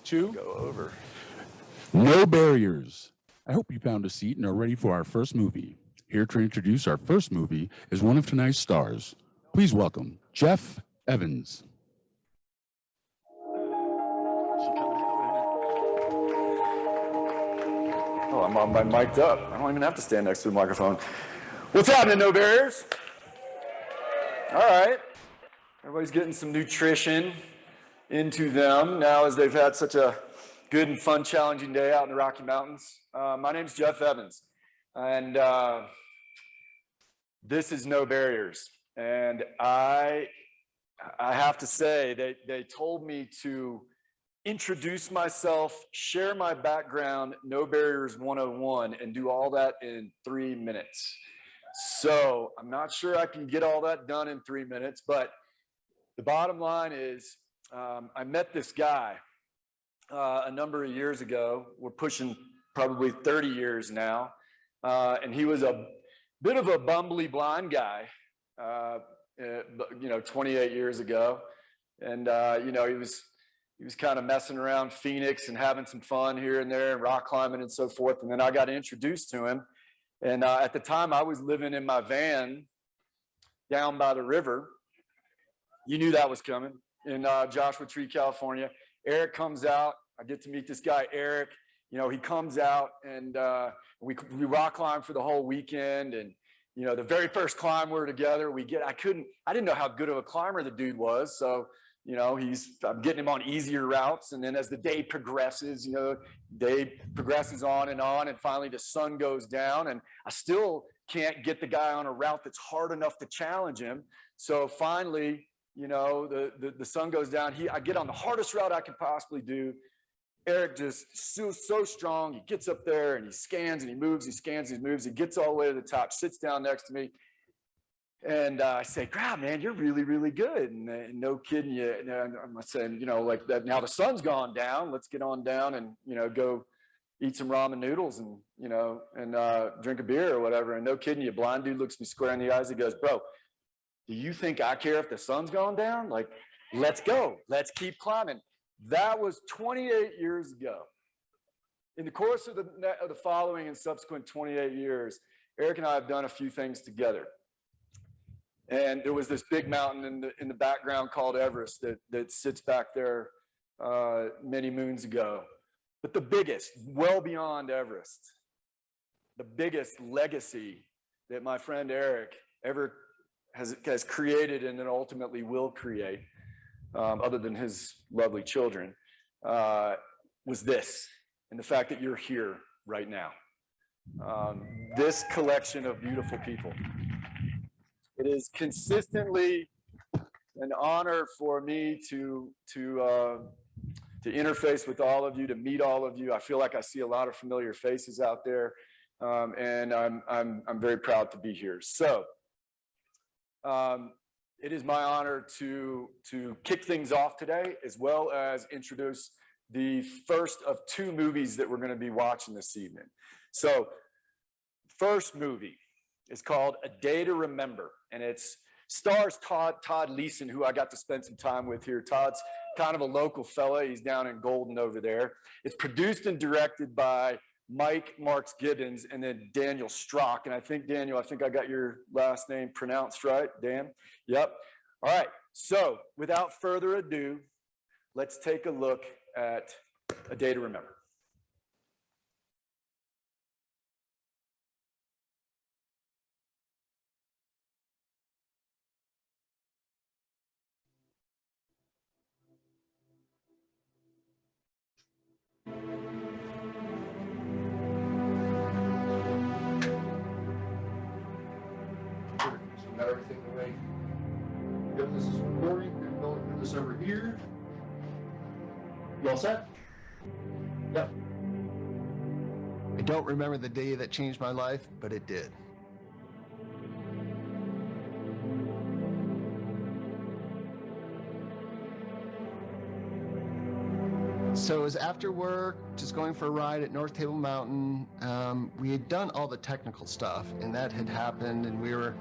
to Go over. No Barriers. I hope you found a seat and are ready for our first movie. Here to introduce our first movie is one of tonight's stars. Please welcome Jeff Evans. Oh, I'm on my mic'd up. I don't even have to stand next to the microphone. What's happening, No Barriers? All right. Everybody's getting some nutrition into them now as they've had such a good and fun, challenging day out in the Rocky Mountains. My name's Jeff Evans, and this is No Barriers. And I have to say, they told me to introduce myself, share my background, No Barriers 101, and do all that in 3 minutes. So I'm not sure I can get all that done in 3 minutes, but the bottom line is I met this guy a number of years ago. We're pushing probably 30 years now. And he was a bit of a bumbly blind guy, 28 years ago. And, he was kind of messing around Phoenix and having some fun here and there and rock climbing and so forth. And then I got introduced to him. And at the time I was living in my van down by the river. You knew that was coming, in Joshua Tree, California. Eric comes out. I get to meet this guy, Eric. He comes out and we rock climb for the whole weekend. And, the very first climb we were together, I didn't know how good of a climber the dude was. So, I'm getting him on easier routes. And then as the day progresses, day progresses on. And finally the sun goes down and I still can't get the guy on a route that's hard enough to challenge him. So finally, the sun goes down. I get on the hardest route I could possibly do. Eric just so strong. He gets up there and he scans and he moves. He scans and he moves. He gets all the way to the top, sits down next to me. And I say, "God, man, you're really, really good." And no kidding you. And I'm saying, like that. Now the sun's gone down. Let's get on down and go eat some ramen noodles and drink a beer or whatever. And no kidding you, blind dude looks me square in the eyes. He goes, "Bro, do you think I care if the sun's gone down? Like, let's go. Let's keep climbing." That was 28 years ago. In the course of the following and subsequent 28 years, Eric and I have done a few things together. And there was this big mountain in the background called Everest that sits back there many moons ago. But the biggest, well beyond Everest, the biggest legacy that my friend Eric ever has created and then ultimately will create, other than his lovely children, was this, and the fact that you're here right now. This collection of beautiful people. It is consistently an honor for me to interface with all of you, to meet all of you. I feel like I see a lot of familiar faces out there, and I'm very proud to be here. So it is my honor to kick things off today, as well as introduce the first of two movies that we're going to be watching this evening. So first movie is called A Day to Remember, and it stars Todd Leeson, who I got to spend some time with here. Todd's kind of a local fella. He's down in Golden over there. It's produced and directed by Mike Marks Gibbons and then Daniel Strzok. And I think, Daniel, I got your last name pronounced right, Dan? Yep. All right. So without further ado, let's take a look at A Day to Remember. Got everything the way. Yep, this is recording. We're going through this over here. You all set? Yep. I don't remember the day that changed my life, but it did. So it was after work, just going for a ride at North Table Mountain. We had done all the technical stuff, and that had happened, and we were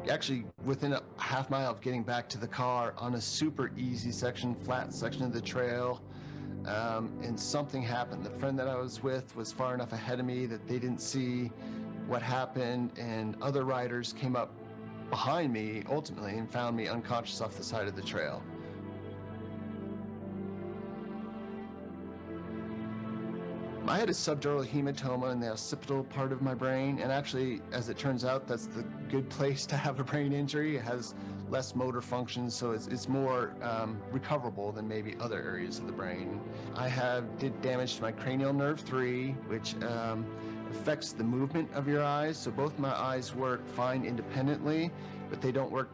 actually within a half mile of getting back to the car on a super easy section, flat section of the trail. and something happened. The friend that I was with was far enough ahead of me that they didn't see what happened, and other riders came up behind me ultimately and found me unconscious off the side of the trail. I had a subdural hematoma in the occipital part of my brain, and actually, as it turns out, that's the good place to have a brain injury. It has less motor function, so it's more recoverable than maybe other areas of the brain. I did damage to my cranial nerve 3, which affects the movement of your eyes. So both my eyes work fine independently, but they don't work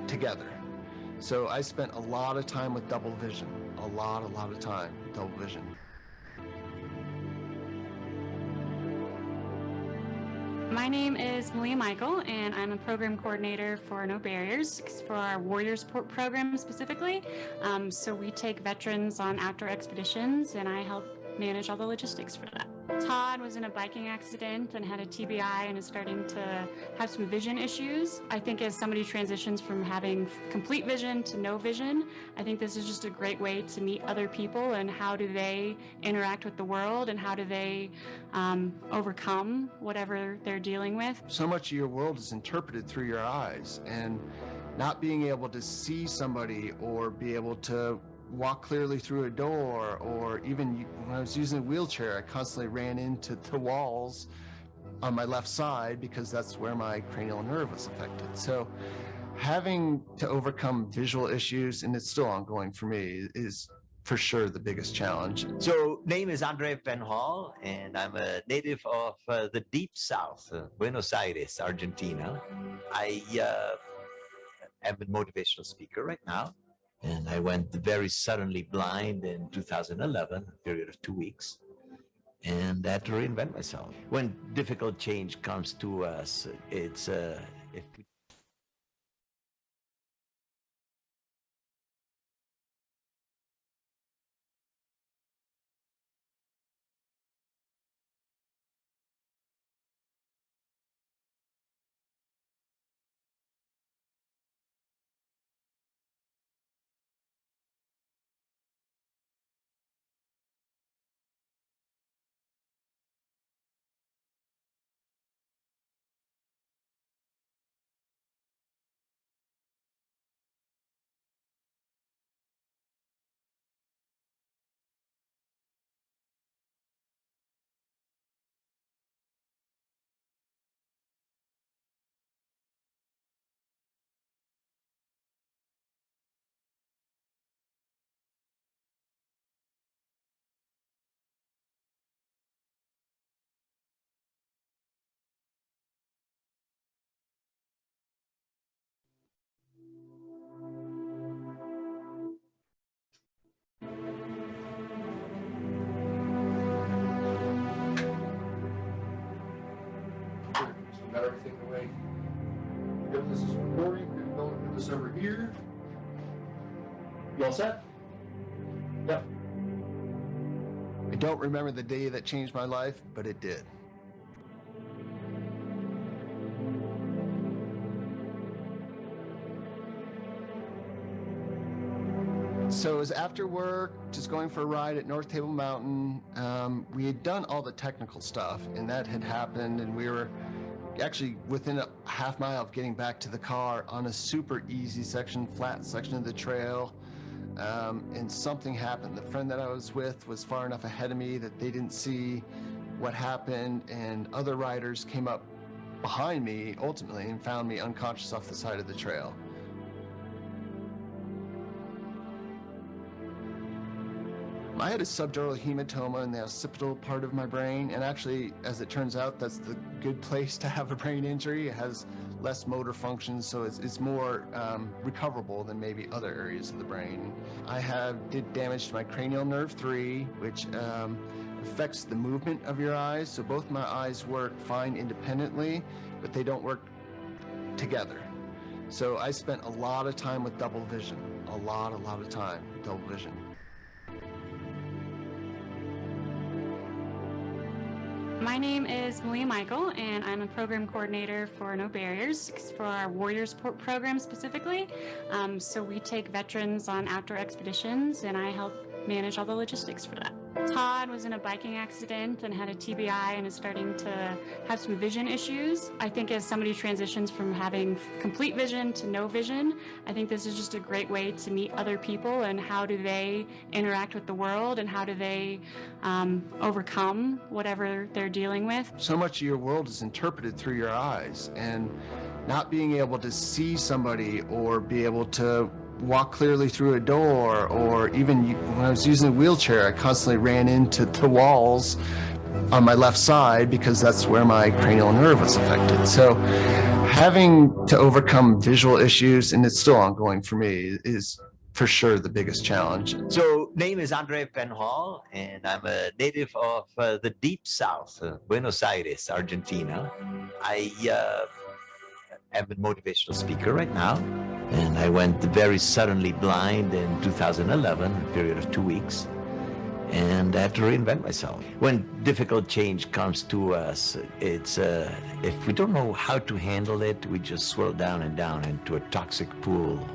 together. So I spent a lot of time with double vision, a lot of time with double vision. My name is Malia Michael, and I'm a program coordinator for No Barriers for our Warrior Support Program specifically. So we take veterans on outdoor expeditions, and I help manage all the logistics for that. Todd was in a biking accident and had a TBI and is starting to have some vision issues. I think as somebody transitions from having complete vision to no vision, I think this is just a great way to meet other people and how do they interact with the world and how do they overcome whatever they're dealing with. So much of your world is interpreted through your eyes, and not being able to see somebody or be able to walk clearly through a door, or even when I was using a wheelchair, I constantly ran into the walls on my left side because that's where my cranial nerve was affected. So having to overcome visual issues, and it's still ongoing for me, is for sure the biggest challenge. So name is Andre Penhall, and I'm a native of the deep south, Buenos Aires, Argentina. I am a motivational speaker right now. And I went very suddenly blind in 2011, a period of 2 weeks, and I had to reinvent myself. When difficult change comes to us, it's if we Got everything the way. Yep, this is recording. We're going to do this over here. You all set? Yep. I don't remember the day that changed my life, but it did. So it was after work, just going for a ride at North Table Mountain. We had done all the technical stuff, and that had happened, and we were actually within a half mile of getting back to the car on a super easy section, flat section of the trail, and something happened. The friend that I was with was far enough ahead of me that they didn't see what happened, and other riders came up behind me ultimately and found me unconscious off the side of the trail. I had a subdural hematoma in the occipital part of my brain, and actually, as it turns out, that's the good place to have a brain injury. It has less motor function, so it's more recoverable than maybe other areas of the brain. I did damage to my cranial nerve 3, which affects the movement of your eyes. So both my eyes work fine independently, but they don't work together. So I spent a lot of time with double vision, a lot of time with double vision. My name is Malia Michael, and I'm a program coordinator for No Barriers for our Warrior Support Program specifically. So we take veterans on outdoor expeditions, and I help manage all the logistics for that. Todd was in a biking accident and had a TBI and is starting to have some vision issues. I think as somebody transitions from having complete vision to no vision, I think this is just a great way to meet other people and how do they interact with the world and how do they overcome whatever they're dealing with. So much of your world is interpreted through your eyes, and not being able to see somebody or be able to walk clearly through a door, or even when I was using a wheelchair, I constantly ran into the walls on my left side because that's where my cranial nerve was affected. So having to overcome visual issues, and it's still ongoing for me, is for sure the biggest challenge. So name is Andre Penhall, and I'm a native of the deep south, Buenos Aires, Argentina. I am a motivational speaker right now, and I went very suddenly blind in 2011, a period of 2 weeks, and I had to reinvent myself. When difficult change comes to us, it's if we don't know how to handle it, we just swirl down and down into a toxic pool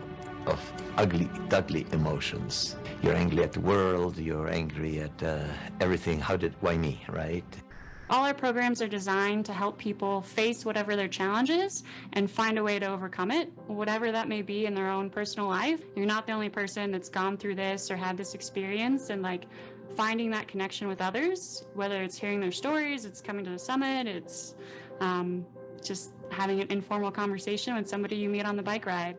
of ugly, ugly emotions. You're angry at the world, you're angry at everything. Why me, right? All our programs are designed to help people face whatever their challenge is and find a way to overcome it, whatever that may be in their own personal life. You're not the only person that's gone through this or had this experience, and like finding that connection with others, whether it's hearing their stories, it's coming to the summit, it's just having an informal conversation with somebody you meet on the bike ride.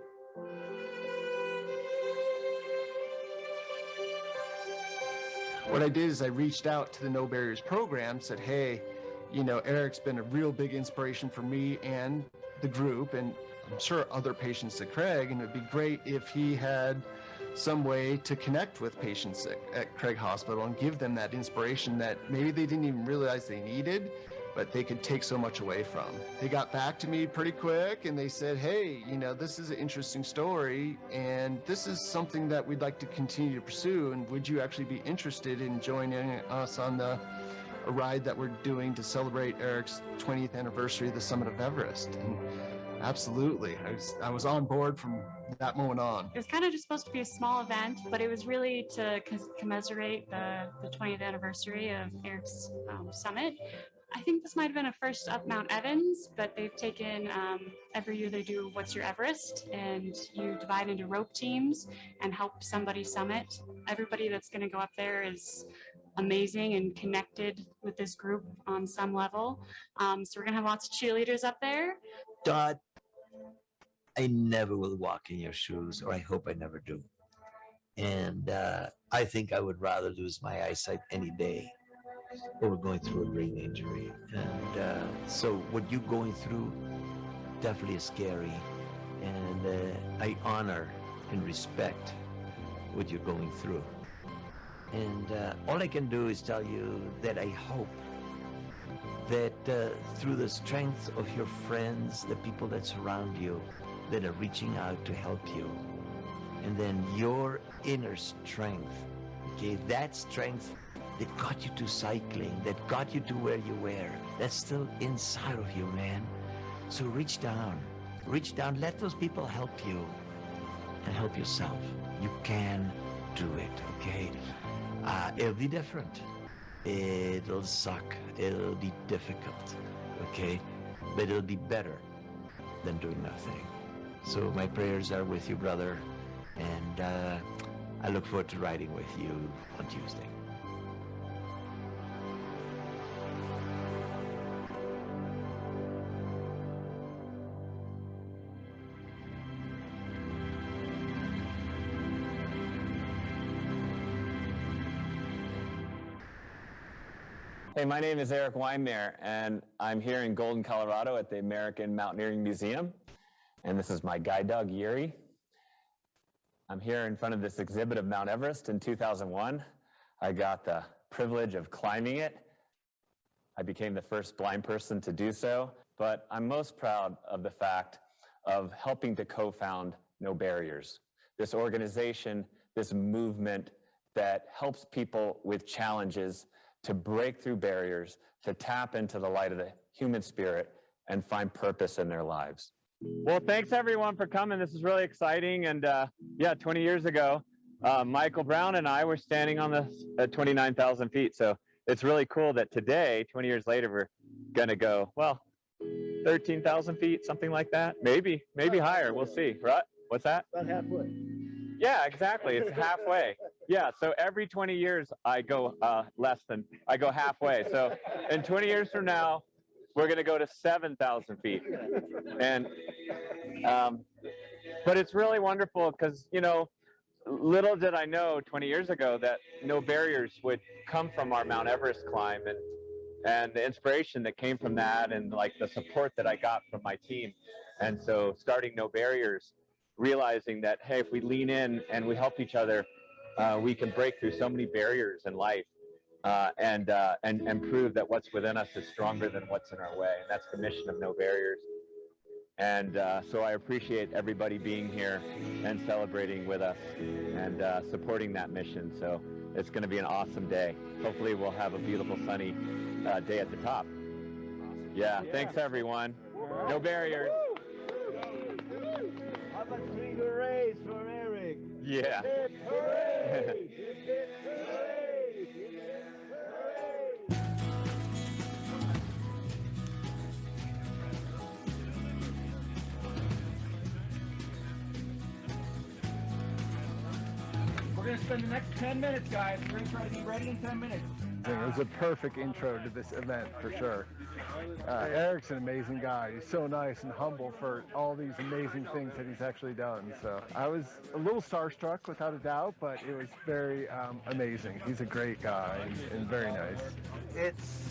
What I did is I reached out to the No Barriers program, said, hey, you know, Eric's been a real big inspiration for me and the group, and I'm sure other patients at Craig, and it'd be great if he had some way to connect with patients at Craig Hospital and give them that inspiration that maybe they didn't even realize they needed, but they could take so much away from. They got back to me pretty quick and they said, hey, you know, this is an interesting story and this is something that we'd like to continue to pursue, and would you actually be interested in joining us on a ride that we're doing to celebrate Eric's 20th anniversary of the summit of Everest? And absolutely, I was on board from that moment on. It was kind of just supposed to be a small event, but it was really to commiserate the 20th anniversary of Eric's summit. I think this might have been a first up Mount Evans, but they've taken, every year they do What's Your Everest, and you divide into rope teams and help somebody summit. Everybody that's going to go up there is amazing and connected with this group on some level. So we're going to have lots of cheerleaders up there. Todd, I never will walk in your shoes, or I hope I never do. And I think I would rather lose my eyesight any day over going through a brain injury. And so what you're going through definitely is scary. And I honor and respect what you're going through. And all I can do is tell you that I hope that through the strength of your friends, the people that surround you, that are reaching out to help you, and then your inner strength, okay, that strength that got you to cycling, that got you to where you were, that's still inside of you, man. So reach down, let those people help you, and help yourself. You can do it, okay? It'll be different. It'll suck. It'll be difficult, okay? But it'll be better than doing nothing. So my prayers are with you, brother, and I look forward to riding with you on Tuesday. Hey, my name is Eric Weinmair, and I'm here in Golden, Colorado at the American Mountaineering Museum. And this is my guide dog, Yuri. I'm here in front of this exhibit of Mount Everest in 2001. I got the privilege of climbing it. I became the first blind person to do so, but I'm most proud of the fact of helping to co-found No Barriers, this organization, this movement that helps people with challenges to break through barriers, to tap into the light of the human spirit and find purpose in their lives. Well, thanks everyone for coming. This is really exciting. And yeah, 20 years ago, Michael Brown and I were standing on the 29,000 feet. So it's really cool that today, 20 years later, we're gonna go, well, 13,000 feet, something like that. Maybe higher. We'll see. Right? What's that? About halfway. Yeah, exactly. It's halfway. Yeah. So every 20 years, I go I go halfway. So in 20 years from now, we're going to go to 7,000 feet. And, but it's really wonderful because, you know, little did I know 20 years ago that No Barriers would come from our Mount Everest climb, and the inspiration that came from that, and like the support that I got from my team. And so starting No Barriers, realizing that, hey, if we lean in and we help each other, we can break through so many barriers in life, and prove that what's within us is stronger than what's in our way. And that's the mission of No Barriers. And so I appreciate everybody being here and celebrating with us and supporting that mission. So it's going to be an awesome day. Hopefully we'll have a beautiful sunny day at the top. Yeah, thanks everyone. No Barriers. How about three hoorays for Eric? Yeah. Hooray! We're going to spend the next 10 minutes, guys. We're going to try to be ready in 10 minutes. It was a perfect intro to this event for sure. Eric's an amazing guy. He's so nice and humble for all these amazing things that he's actually done. So I was a little starstruck without a doubt, but it was very amazing. He's a great guy and very nice. It's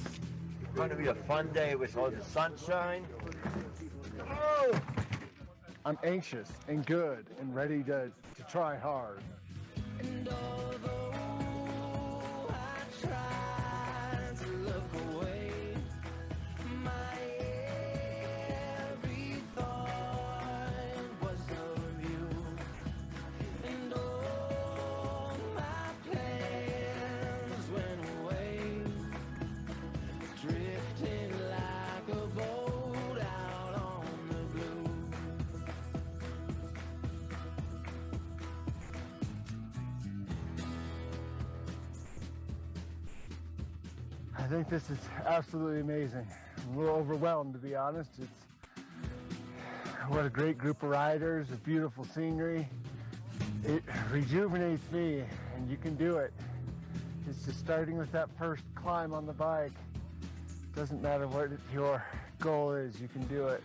going to be a fun day with all the sunshine. Oh! I'm anxious and good and ready to try hard. And although I tried to look away, my every thought was of you. And all my plans went away, drifting like a boat out on the blue. I think this is absolutely amazing. I'm a little overwhelmed, to be honest. What a great group of riders, a beautiful scenery. It rejuvenates me, and you can do it. It's just starting with that first climb on the bike. Doesn't matter what your goal is, you can do it.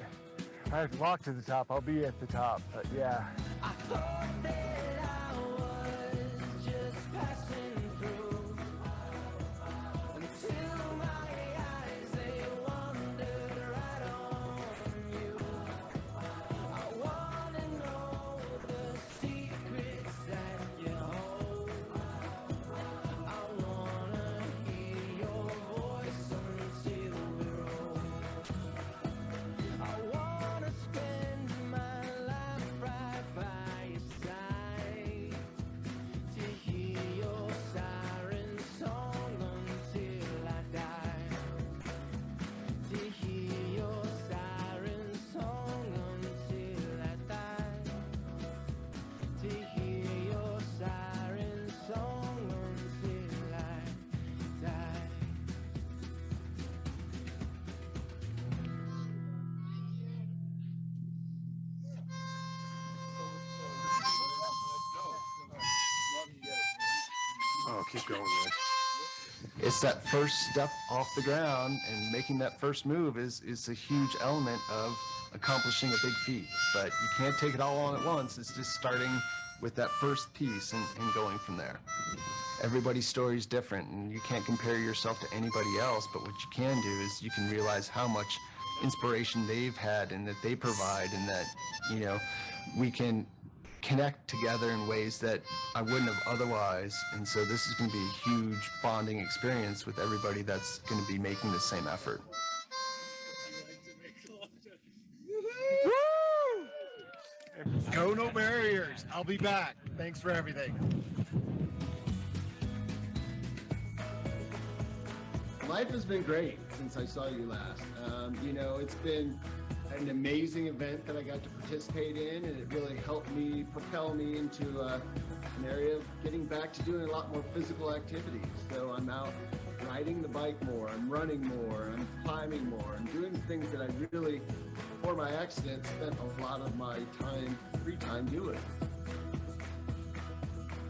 I have to walk to the top, I'll be at the top, but yeah. I thought that I was just passing through, until my eyes, they wandered right on you. I want to know the secrets that you hold. I want to hear your voice until we're old. I want to spend my life right by your side, to hear your siren song until I die, to hear your siren song until I die, to hear your siren song until I die. Oh, keep going, man. It's that first step off the ground, and making that first move is a huge element of accomplishing a big feat. But you can't take it all on at once. It's just starting with that first piece and going from there. Everybody's story is different, and you can't compare yourself to anybody else, but what you can do is you can realize how much inspiration they've had and that they provide, and that, you know, we can connect together in ways that I wouldn't have otherwise. And so this is going to be a huge bonding experience with everybody that's going to be making the same effort. Go No Barriers. I'll be back. Thanks for everything. Life has been great since I saw you last. You know, it's been an amazing event that I got to participate in, and it really helped me propel me into an area of getting back to doing a lot more physical activities. So I'm out riding the bike more, I'm running more, I'm climbing more, I'm doing things that I really, before my accident, spent a lot of my time, free time doing.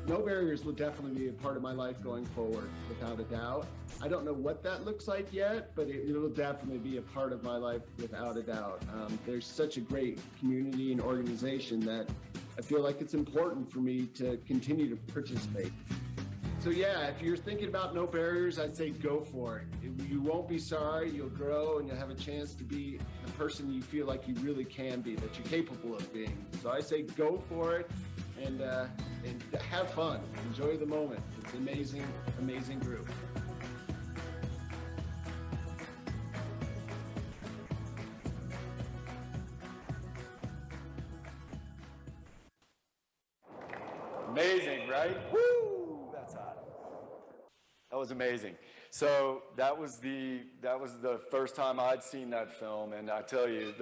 No barriers will definitely be a part of my life going forward, without a doubt. I don't know what that looks like yet, but it'll definitely be a part of my life without a doubt. There's such a great community and organization that I feel like it's important for me to continue to participate. So yeah, if you're thinking about no barriers, I'd say go for it. You won't be sorry, you'll grow and you'll have a chance to be the person you feel like you really can be, that you're capable of being. So I say go for it and have fun, enjoy the moment. It's an amazing, amazing group. Amazing, right? Woo! That's hot. That was amazing. So that was the first time I'd seen that film, and I tell you,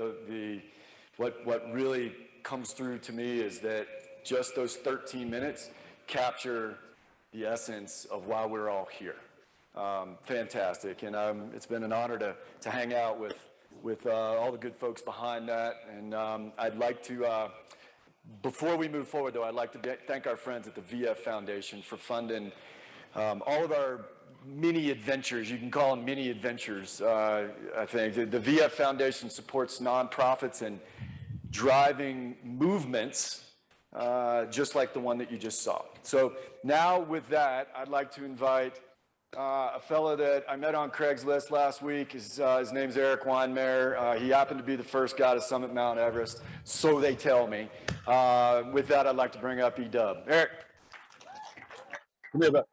what really comes through to me is that just those 13 minutes capture the essence of why we're all here. Fantastic, and it's been an honor to hang out with all the good folks behind that, and I'd like to. Before we move forward, though, I'd like to thank our friends at the VF Foundation for funding all of our mini adventures. You can call them mini adventures, I think. The VF Foundation supports nonprofits and driving movements just like the one that you just saw. So now with that, I'd like to invite a fellow that I met on Craigslist last week. His name's Eric Weinmair. He happened to be the first guy to summit Mount Everest, so they tell me. With that, I'd like to bring up E-Dub. Eric. Come here, bud.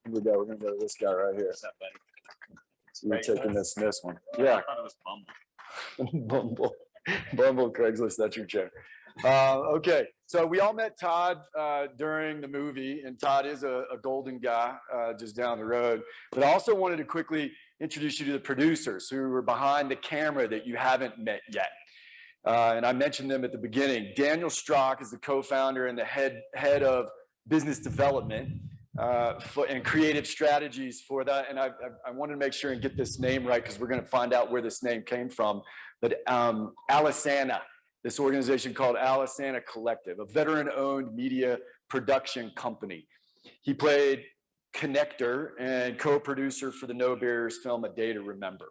Here we go. We're going to go to this guy right here. So you're taking this one. Yeah. I thought it was Bumble. Bumble, Craigslist, that's your chair. Okay, so we all met Todd during the movie, and Todd is a golden guy just down the road. But I also wanted to quickly introduce you to the producers who were behind the camera that you haven't met yet. And I mentioned them at the beginning. Daniel Strzok is the co-founder and the head of business development and creative strategies for that. And I wanted to make sure and get this name right because we're going to find out where this name came from. But Alisana. This organization called Alisana Collective, a veteran-owned media production company. He played connector and co-producer for the No Barriers film A Day to Remember.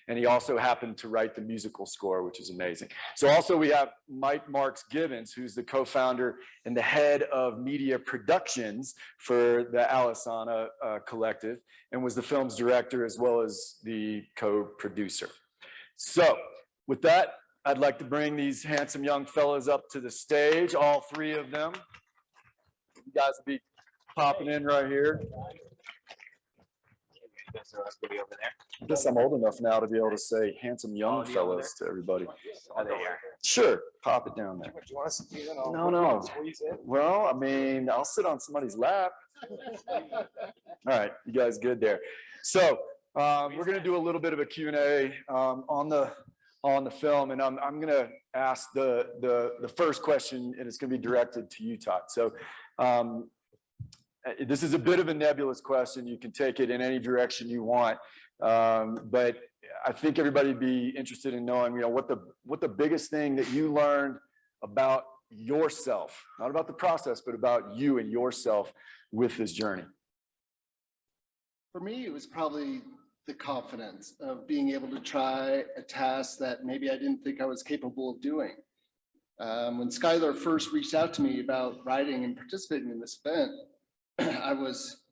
And he also happened to write the musical score, which is amazing. So also we have Mike Marks Gibbons, who's the co-founder and the head of media productions for the Alisana Collective, and was the film's director as well as the co-producer. So with that, I'd like to bring these handsome young fellas up to the stage, all three of them. You guys will be popping in right here. I guess I'm old enough now to be able to say handsome young fellas to everybody. Sure, pop it down there. No. Well, I mean, I'll sit on somebody's lap. All right, you guys good there. So we're going to do a little bit of a Q&A on the film, and I'm going to ask the first question, and it's going to be directed to you, Todd. So this is a bit of a nebulous question. You can take it in any direction you want, but I think everybody would be interested in knowing, what the biggest thing that you learned about yourself, not about the process, but about you and yourself with this journey. For me, it was probably the confidence of being able to try a task that maybe I didn't think I was capable of doing. When Skylar first reached out to me about writing and participating in this event, I was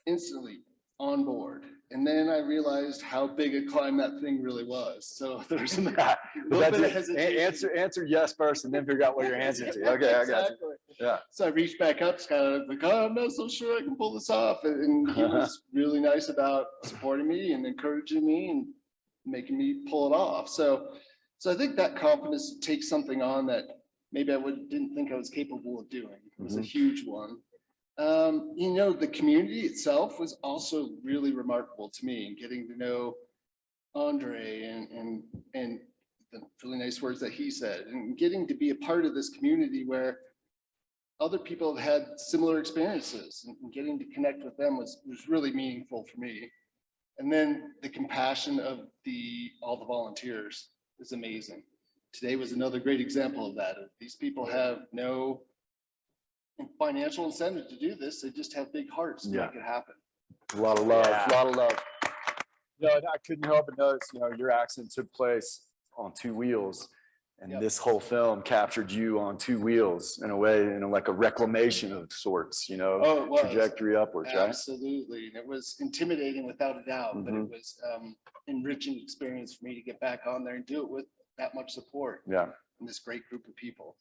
instantly on board. And then I realized how big a climb that thing really was. So there's a little bit of hesitation. Answer yes first and then figure out what your answer to. Okay, I got you. Yeah. So I reached back up to Skylar, like, oh, I'm not so sure I can pull this off. And he was really nice about supporting me and encouraging me and making me pull it off. So I think that confidence takes something on that maybe I didn't think I was capable of doing. It was a huge one. The community itself was also really remarkable to me, and getting to know Andre and the really nice words that he said, and getting to be a part of this community where other people have had similar experiences, and getting to connect with them was really meaningful for me. And then the compassion of all the volunteers is amazing. Today was another great example of that. These people have no financial incentive to do this. They just have big hearts to make it happen. A lot of love, a lot of love. You know, I couldn't help but notice, you know, your accident took place on two wheels, and this whole film captured you on two wheels in a way, you know, like a reclamation of sorts, you know, Oh, it was. trajectory upwards, right? Absolutely. And it was intimidating without a doubt, but it was enriching experience for me to get back on there and do it with that much support. Yeah. And this great group of people.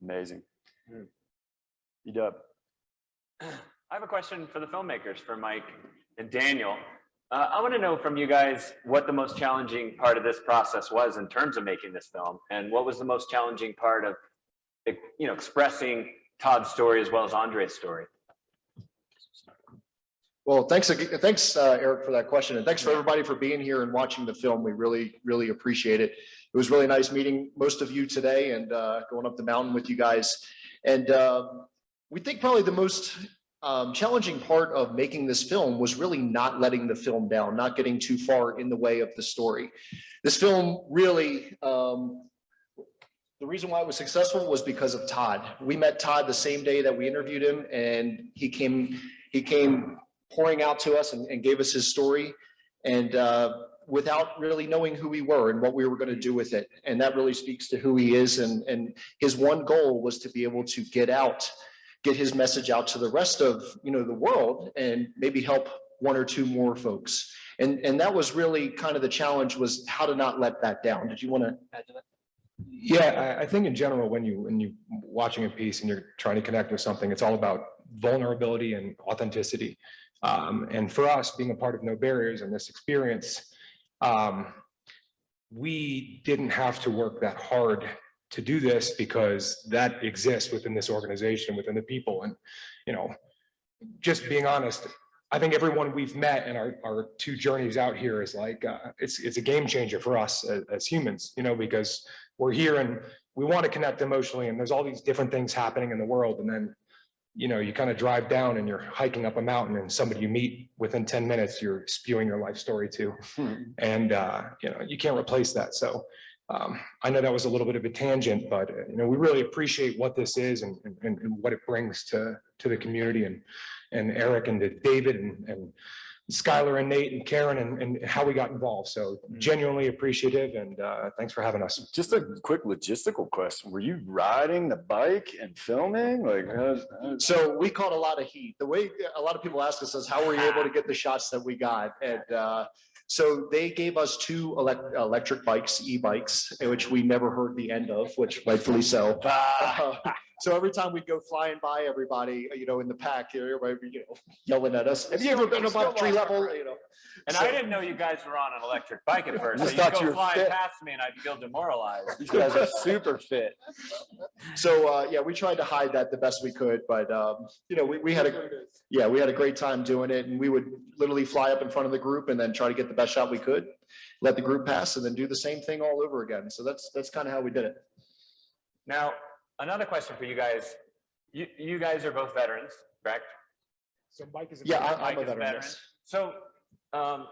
Amazing. E-Dub. I have a question for the filmmakers, for Mike and Daniel. I want to know from you guys what the most challenging part of this process was in terms of making this film, and what was the most challenging part of, you know, expressing Todd's story as well as Andre's story. Well, thanks, Eric, for that question, and thanks for everybody for being here and watching the film. We really appreciate it. It was really nice meeting most of you today and going up the mountain with you guys. And we think probably the most challenging part of making this film was really not letting the film down, not getting too far in the way of the story. This film really, the reason why it was successful was because of Todd. We met Todd the same day that we interviewed him, and he came pouring out to us and gave us his story, and without really knowing who we were and what we were going to do with it. And that really speaks to who he is. And his one goal was to be able to get his message out to the rest of, you know, the world, and maybe help one or two more folks. And that was really kind of the challenge, was how to not let that down. Did you want to add to that? Yeah, I think in general, when you watching a piece and you're trying to connect with something, it's all about vulnerability and authenticity. And for us, being a part of No Barriers and this experience, we didn't have to work that hard to do this, because that exists within this organization, within the people. And, you know, just being honest, I think everyone we've met in our two journeys out here is like, it's a game changer for us as humans, you know, because we're here and we want to connect emotionally, and there's all these different things happening in the world. And then, you know, you kind of drive down and you're hiking up a mountain, and somebody you meet within 10 minutes, you're spewing your life story to. And, you know, you can't replace that. So I know that was a little bit of a tangent, but, you know, we really appreciate what this is and what it brings to the community, and Eric and to David and Skylar and Nate and Karen and how we got involved. So genuinely appreciative, and thanks for having us. Just a quick logistical question. Were you riding the bike and filming? Like, so we caught a lot of heat. The way a lot of people ask us is, how were you able to get the shots that we got? And so they gave us two electric bikes, e-bikes, which we never heard the end of, which rightfully so. So every time we'd go flying by everybody, you know, in the pack, everybody, you know, yelling at us. Have you ever been above tree level? You know. And so, I didn't know you guys were on an electric bike at first. So Just you thought go you were flying fit. past me and I'd feel demoralized. You guys are super fit. So yeah, we tried to hide that the best we could, but you know, we had a great time doing it, and we would literally fly up in front of the group and then try to get the best shot we could, let the group pass, and then do the same thing all over again. So that's kind of how we did it. Now, another question for you guys. You guys are both veterans, correct? So Mike is I'm a veteran. Yes. So,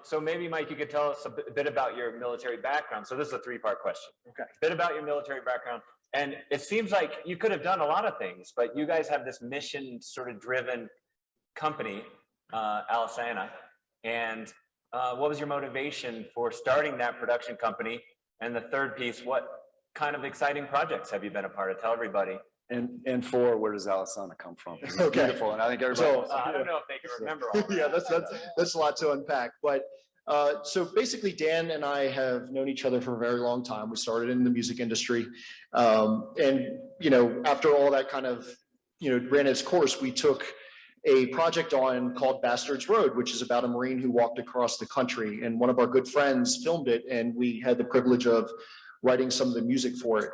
so maybe Mike, you could tell us a bit about your military background. So this is a three-part question. Okay. A bit about your military background. And it seems like you could have done a lot of things, but you guys have this mission sort of driven company, Alisana. And what was your motivation for starting that production company? And the third piece, what kind of exciting projects have you been a part of? Tell everybody. And four, where does Alisana come from? It's Okay. beautiful, and I think everybody. So, wants to I hear don't it. know if they can remember all that. Yeah, that's a lot to unpack. But so basically, Dan and I have known each other for a very long time. We started in the music industry, and you know, after all that kind of, you know, ran its course, we took a project on called Bastards Road, which is about a Marine who walked across the country, and one of our good friends filmed it, and we had the privilege of writing some of the music for it.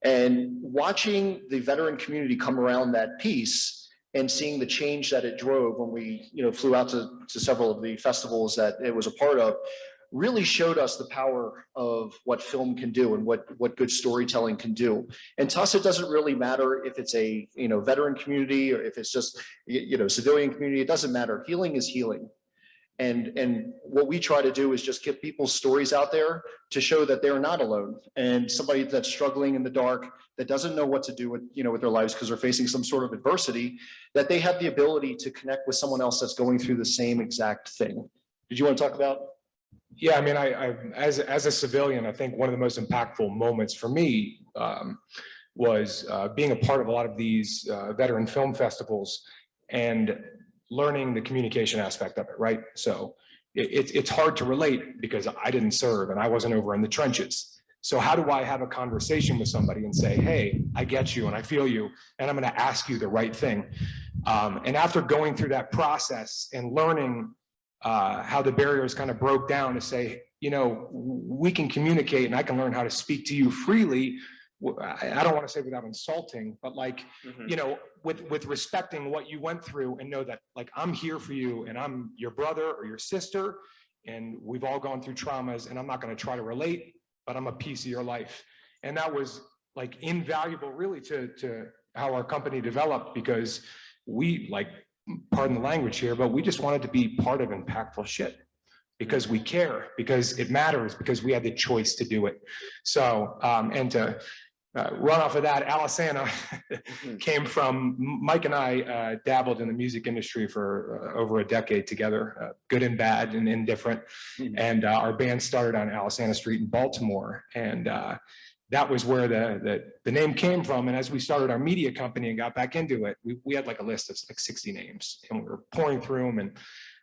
And watching the veteran community come around that piece and seeing the change that it drove when we, you know, flew out to several of the festivals that it was a part of, really showed us the power of what film can do and what good storytelling can do. And to us, it doesn't really matter if it's a, veteran community or if it's just, civilian community, it doesn't matter. Healing is healing. And what we try to do is just get people's stories out there to show that they're not alone. And somebody that's struggling in the dark, that doesn't know what to do with, with their lives because they're facing some sort of adversity, that they have the ability to connect with someone else that's going through the same exact thing. Did you want to talk about? Yeah, I mean, I as a civilian, I think one of the most impactful moments for me was being a part of a lot of these veteran film festivals and learning the communication aspect of it, right? So it's hard to relate because I didn't serve and I wasn't over in the trenches. So how do I have a conversation with somebody and say, hey, I get you and I feel you, and I'm gonna ask you the right thing. And after going through that process and learning how the barriers kind of broke down to say, we can communicate and I can learn how to speak to you freely. I don't want to say without insulting, but like, with respecting what you went through and know that like, I'm here for you and I'm your brother or your sister. And we've all gone through traumas and I'm not going to try to relate, but I'm a piece of your life. And that was like invaluable really to how our company developed, because we, like, pardon the language here, but we just wanted to be part of impactful shit because we care, because it matters, because we had the choice to do it. So, and to run off of that, Alisana came from, Mike and I dabbled in the music industry for over a decade together, good and bad and indifferent. And our band started on Alisana Street in Baltimore. And that was where the name came from. And as we started our media company and got back into it, we had like a list of like 60 names and we were pouring through them, and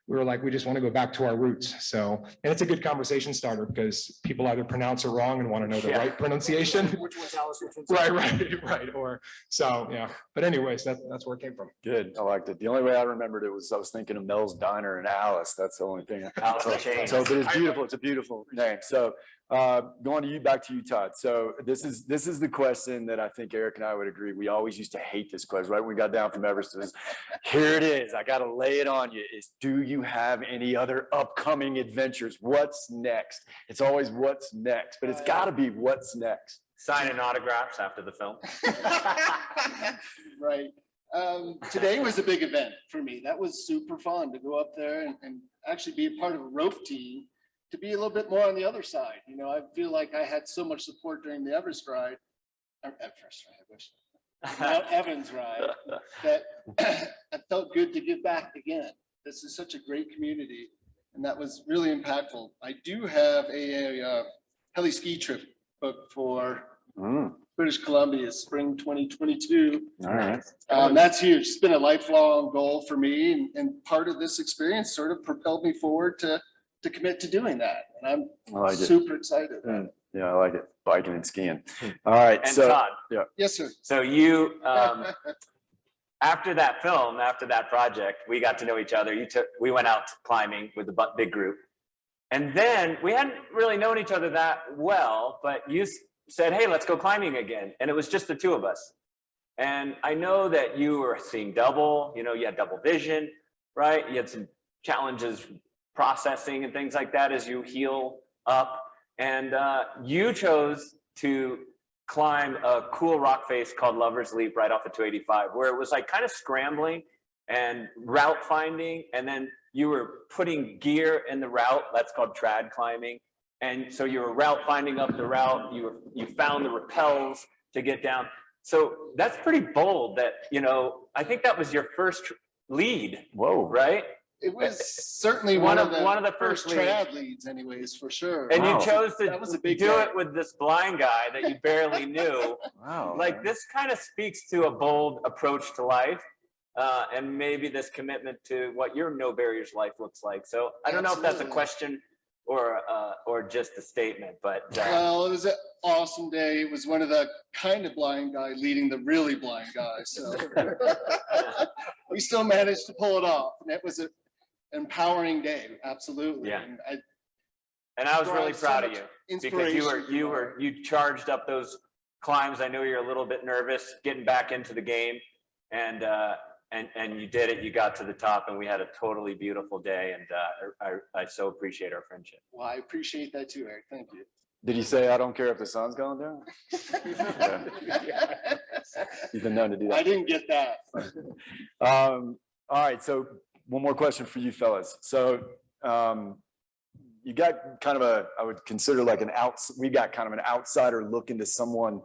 we were like, we just want to go back to our roots. So, and it's a good conversation starter because people either pronounce it wrong and want to know the right pronunciation. Which one's Alice? Right. Or so, yeah. But anyways, that's where it came from. Good. I liked it. The only way I remembered it was I was thinking of Mel's Diner and Alice. That's the only thing. Alice So, but it's beautiful. It's a beautiful name. So going to you, back to you, Todd. So this is the question that I think Eric and I would agree. We always used to hate this question, right? When we got down from Everest, it was, here it is. I got to lay it on you. Is, do you have any other upcoming adventures? What's next? It's always what's next, but it's got to be what's next. Signing autographs after the film. Right. Today was a big event for me. That was super fun to go up there and actually be a part of a rope team, to be a little bit more on the other side. I feel like I had so much support during the Everest ride, or Everest ride, I wish, Mount Evans ride, that I felt good to give back again. This is such a great community, and that was really impactful. I do have a heli ski trip booked for British Columbia, spring 2022. All right. That's huge. It's been a lifelong goal for me, and part of this experience sort of propelled me forward to commit to doing that. And I'm super excited. Yeah, I like it. Biking and skiing. All right. And so, Todd. yeah. Yes, sir. So you, after that film, after that project, we got to know each other. We went out climbing with the big group. And then we hadn't really known each other that well, but you said, hey, let's go climbing again. And it was just the two of us. And I know that you were seeing double, you had double vision, right? You had some challenges processing and things like that as you heal up. And you chose to climb a cool rock face called Lover's Leap right off of 285, where it was like kind of scrambling and route finding. And then you were putting gear in the route. That's called trad climbing. And so you were route finding up the route. You found the rappels to get down. So that's pretty bold that, I think that was your first lead. Whoa. Right? It was certainly one of the first trad leads anyways, for sure. And you chose to That was a big do day. it with this blind guy that you barely knew. Wow. Like, this kind of speaks to a bold approach to life, and maybe this commitment to what your no barriers life looks like. So I don't know if that's a question or just a statement, but Well, it was an awesome day. It was one of the kind of blind guy leading the really blind guy. So we still managed to pull it off, and it was an empowering day. Absolutely. Yeah. And I was really so proud of much you because inspiration. you charged up those climbs. I knew you were a little bit nervous getting back into the game, and and you did it. You got to the top, and we had a totally beautiful day. And I so appreciate our friendship. Well, I appreciate that too, Eric. Thank you. Did he say, I don't care if the sun's going down? You've been known to do that. I didn't get that. All right, so one more question for you fellas. So you got kind of I would consider like we got kind of an outsider look into someone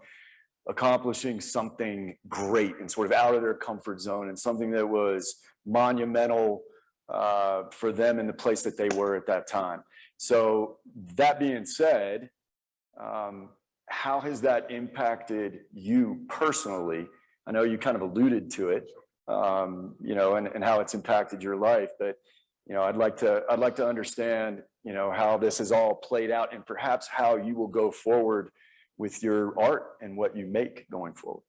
accomplishing something great and sort of out of their comfort zone and something that was monumental for them in the place that they were at that time. So that being said, how has that impacted you personally? I know you kind of alluded to it, you know, and how it's impacted your life, but you know, I'd like to understand, you know, how this has all played out and perhaps how you will go forward with your art and what you make going forward.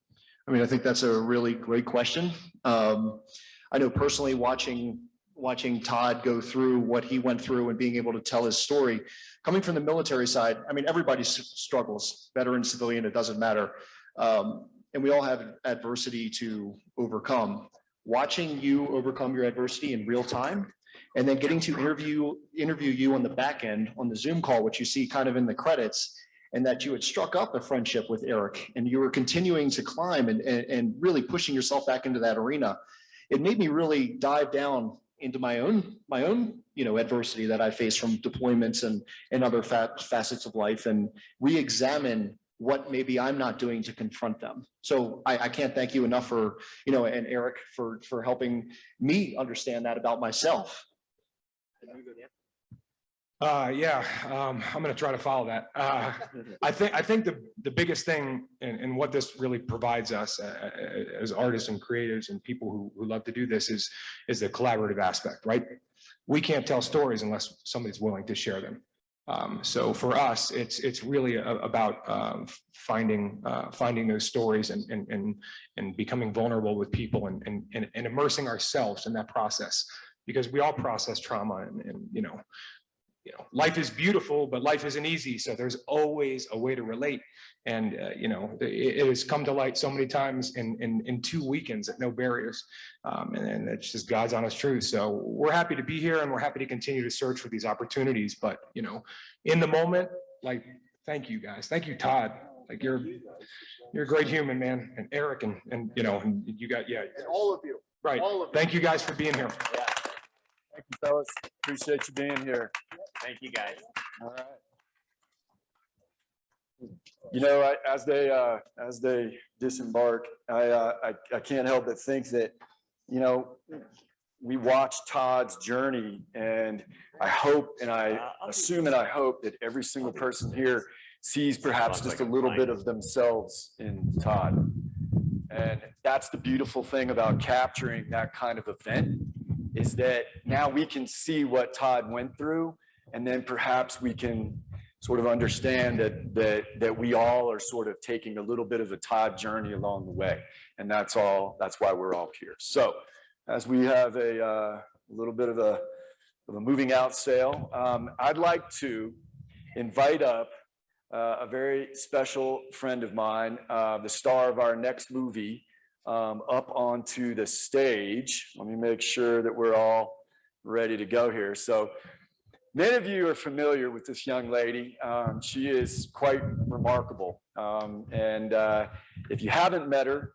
I mean, I think that's a really great question. I know personally watching Todd go through what he went through and being able to tell his story, coming from the military side, I mean, everybody struggles, veteran, civilian, it doesn't matter. And we all have adversity to overcome. Watching you overcome your adversity in real time, and then getting to interview you on the back end on the Zoom call, which you see kind of in the credits, and that you had struck up a friendship with Eric and you were continuing to climb and really pushing yourself back into that arena. It made me really dive down into my own, you know, adversity that I faced from deployments and other facets of life, and re-examine what maybe I'm not doing to confront them. So I can't thank you enough for, you know, and Eric for helping me understand that about myself. I'm going to try to follow that. I think the biggest thing and what this really provides us as artists and creators and people who love to do this is the collaborative aspect, right? We can't tell stories unless somebody's willing to share them. So for us, it's really about finding those stories and becoming vulnerable with people and immersing ourselves in that process, because we all process trauma and you know, life is beautiful, but life isn't easy. So there's always a way to relate. And, you know, it has come to light so many times in 2 weekends at No Barriers. And it's just God's honest truth. So we're happy to be here and we're happy to continue to search for these opportunities. But, you know, in the moment, like, thank you guys. Thank you, Todd. Like you're a great human, man. And Eric and you know, and you got, yeah. And all of you. Right. Thank you guys for being here. Yeah. Thank you, fellas. Appreciate you being here. Thank you, guys. All right. You know, as they disembark, I can't help but think that, you know, we watched Todd's journey, and I hope and I assume and I hope that every single person here sees perhaps just a little bit of themselves in Todd. And that's the beautiful thing about capturing that kind of event, is that now we can see what Todd went through, and then perhaps we can sort of understand that we all are sort of taking a little bit of a Todd journey along the way. And that's why we're all here. So as we have a little bit of a moving out sale, I'd like to invite up a very special friend of mine, the star of our next movie, up onto the stage. Let me make sure that we're all ready to go here. So many of you are familiar with this young lady. She is quite remarkable. And if you haven't met her,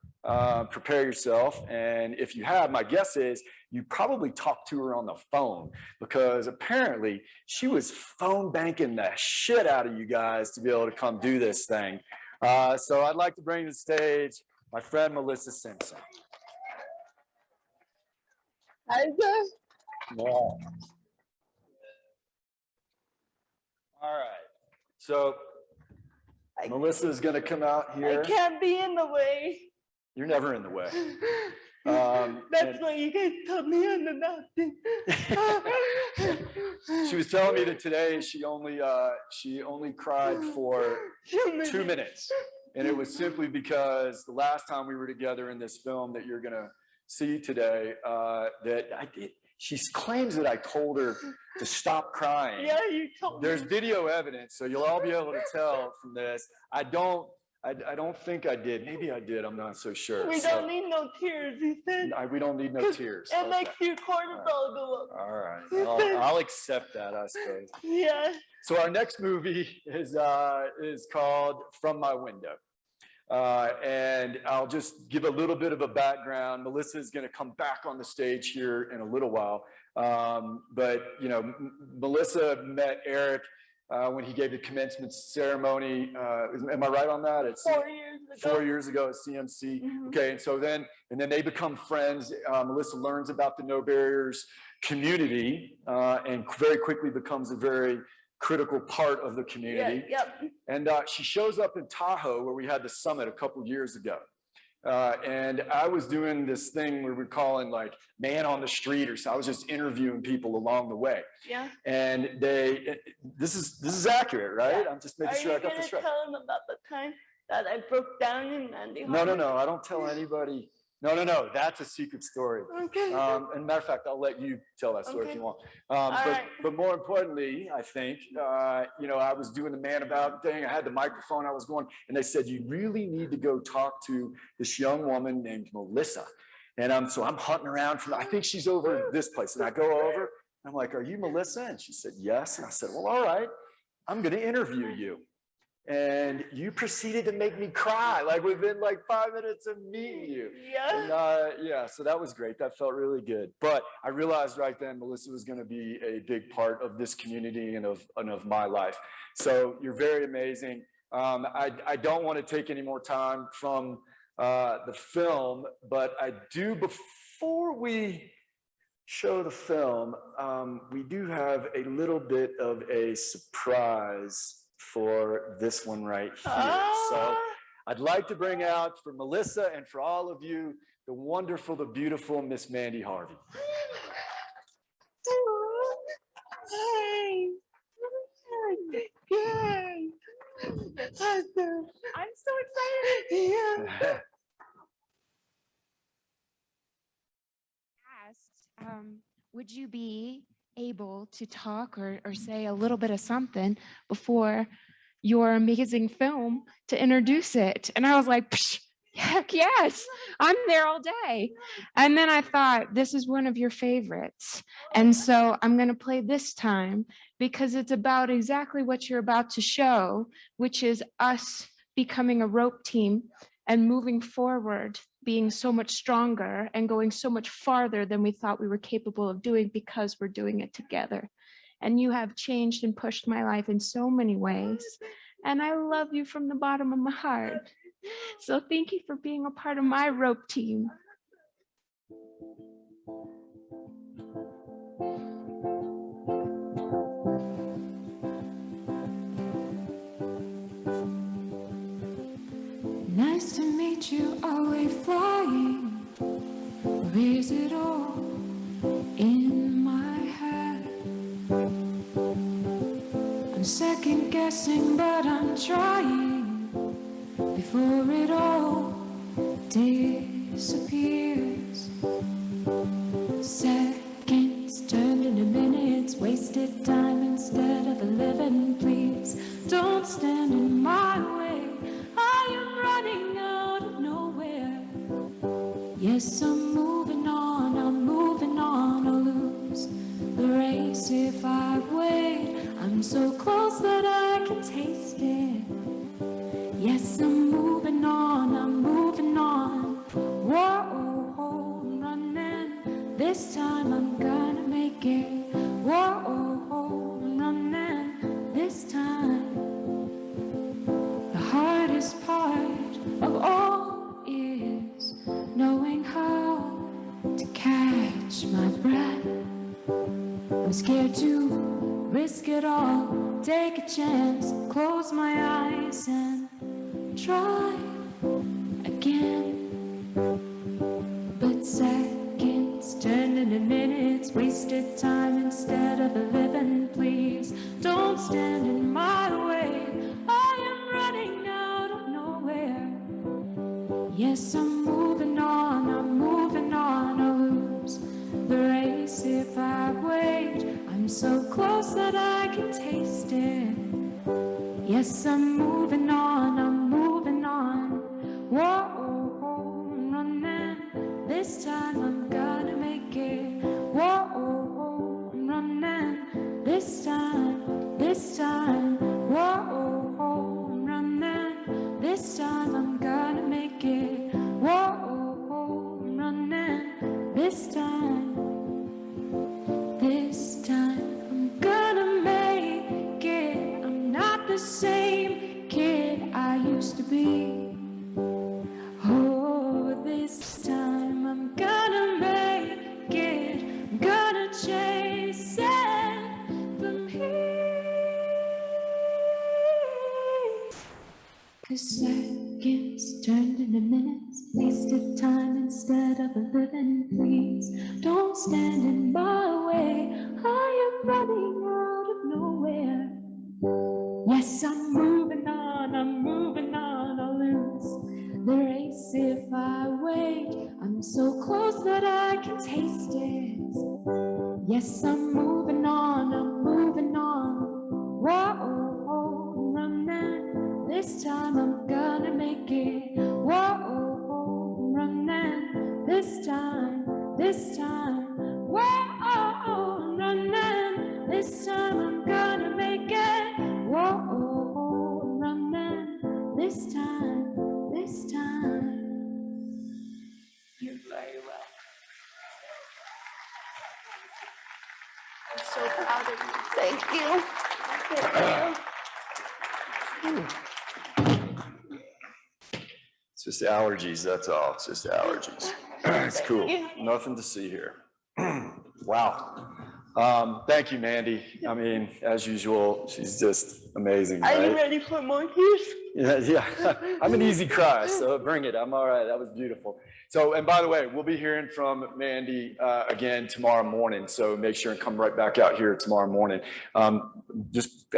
prepare yourself. And if you have, my guess is you probably talked to her on the phone, because apparently she was phone banking the shit out of you guys to be able to come do this thing. So I'd like to bring to the stage my friend Melissa Simpson. Hi, sir. Yeah. All right. So Melissa is going to come out here. I can't be in the way. You're never in the way. That's why you guys put me on the napkin. She was telling me that today she only cried for 2 minutes. And it was simply because the last time we were together in this film that you're going to see today, she claims that I told her to stop crying. Yeah, you told me. There's video evidence, so you'll all be able to tell from this. I don't I don't think I did. Maybe I did. I'm not so sure. We don't need no tears, he said. We don't need no tears. It makes your cortisol go up. All right. I'll accept that, I suppose. Yeah. So our next movie is called From My Window. And I'll just give a little bit of a background. Melissa is going to come back on the stage here in a little while. But, you know, Melissa met Eric when he gave the commencement ceremony. Am I right on that? It's 4 years ago. 4 years ago at CMC. Okay, and so then they become friends. Melissa learns about the No Barriers community and very quickly becomes a very critical part of the community. And she shows up in Tahoe where we had the summit a couple years ago. And I was doing this thing we were calling like man on the street, or so I was just interviewing people along the way. Yeah. And this is accurate, right? I'm just making sure I got this right. Are you going to tell them about the time that I broke down in Andy No, I don't tell anybody. No, that's a secret story. Okay. And matter of fact, I'll let you tell that story if you want. But more importantly, I think, you know, I was doing the man about thing. I had the microphone, I was going, and they said, you really need to go talk to this young woman named Melissa. And so I'm hunting around I think she's over this place. And I go over, I'm like, are you Melissa? And she said, yes. And I said, well, all right, I'm going to interview you. And you proceeded to make me cry, like within like 5 minutes of meeting you. Yeah. And, so that was great. That felt really good. But I realized right then Melissa was going to be a big part of this community and of my life. So you're very amazing. I don't want to take any more time from the film, but I do, before we show the film, we do have a little bit of a surprise for this one right here. So I'd like to bring out for Melissa and for all of you, the wonderful, the beautiful Miss Mandy Harvey. Hey. Yay. Awesome. I'm so excited. Yeah. Would you be able to talk or say a little bit of something before your amazing film to introduce it? And I was like, heck yes, I'm there all day. And then I thought, this is one of your favorites. And so I'm going to play this time because it's about exactly what you're about to show, which is us becoming a rope team and moving forward, being so much stronger and going so much farther than we thought we were capable of doing because we're doing it together. And you have changed and pushed my life in so many ways. And I love you from the bottom of my heart. So thank you for being a part of my rope team. Nice to meet you, are we flying? Or is it all in my head? I'm second guessing, but I'm trying before it all disappears. Seconds turned into minutes, wasted time instead of a living. Please don't stand in my way. I am running out of nowhere. Yes, I'm moving on, I'll lose the race if I wait. I'm so close that I can taste it. Yes, I'm moving on, Whoa, I'm running. This time I'm gonna make it. Whoa, I'm running. This time. The hardest part of all is knowing how to catch my breath. I'm scared to risk it all, take a chance, close my eyes and try again. But seconds turned into minutes, wasted time instead of a living. Please don't stand in my way. I am running out of nowhere. Yes, I'm moving on, I'll lose the race if I wait. I'm so close that I can taste it. Yes, I'm moving on, Whoa, I'm running. This time I'm gonna make it. Whoa, I'm running. This time. Whoa, I'm running. This time I'm gonna make it. Whoa, I'm running. This time I'm gonna make it. I'm not the same kid I used to be. Oh, this time I'm gonna make it. I'm gonna chase it from here. 'Cause seconds turned into minutes, wasted time instead of a living. Please don't stand in my way. I am running out of nowhere. Yes, I'm moving on, I'll lose the race if I wait. I'm so close that I can taste it. Yes, I'm moving on, Whoa, I'm running. This time I'm gonna make it. Whoa, I'm running. This time. Whoa, I'm running. This time I'm gonna make it. Whoa, I'm running. This time. You're very well. I'm so proud of you. Thank you. It's just allergies, that's all. It's just allergies. It's cool. Nothing to see here. Wow. Thank you, Mandy. I mean, as usual, she's just amazing, Are you right? ready for more tears? Yeah. I'm an easy cry, so bring it. I'm all right. That was beautiful. So, and by the way, we'll be hearing from Mandy again tomorrow morning. So make sure and come right back out here tomorrow morning. I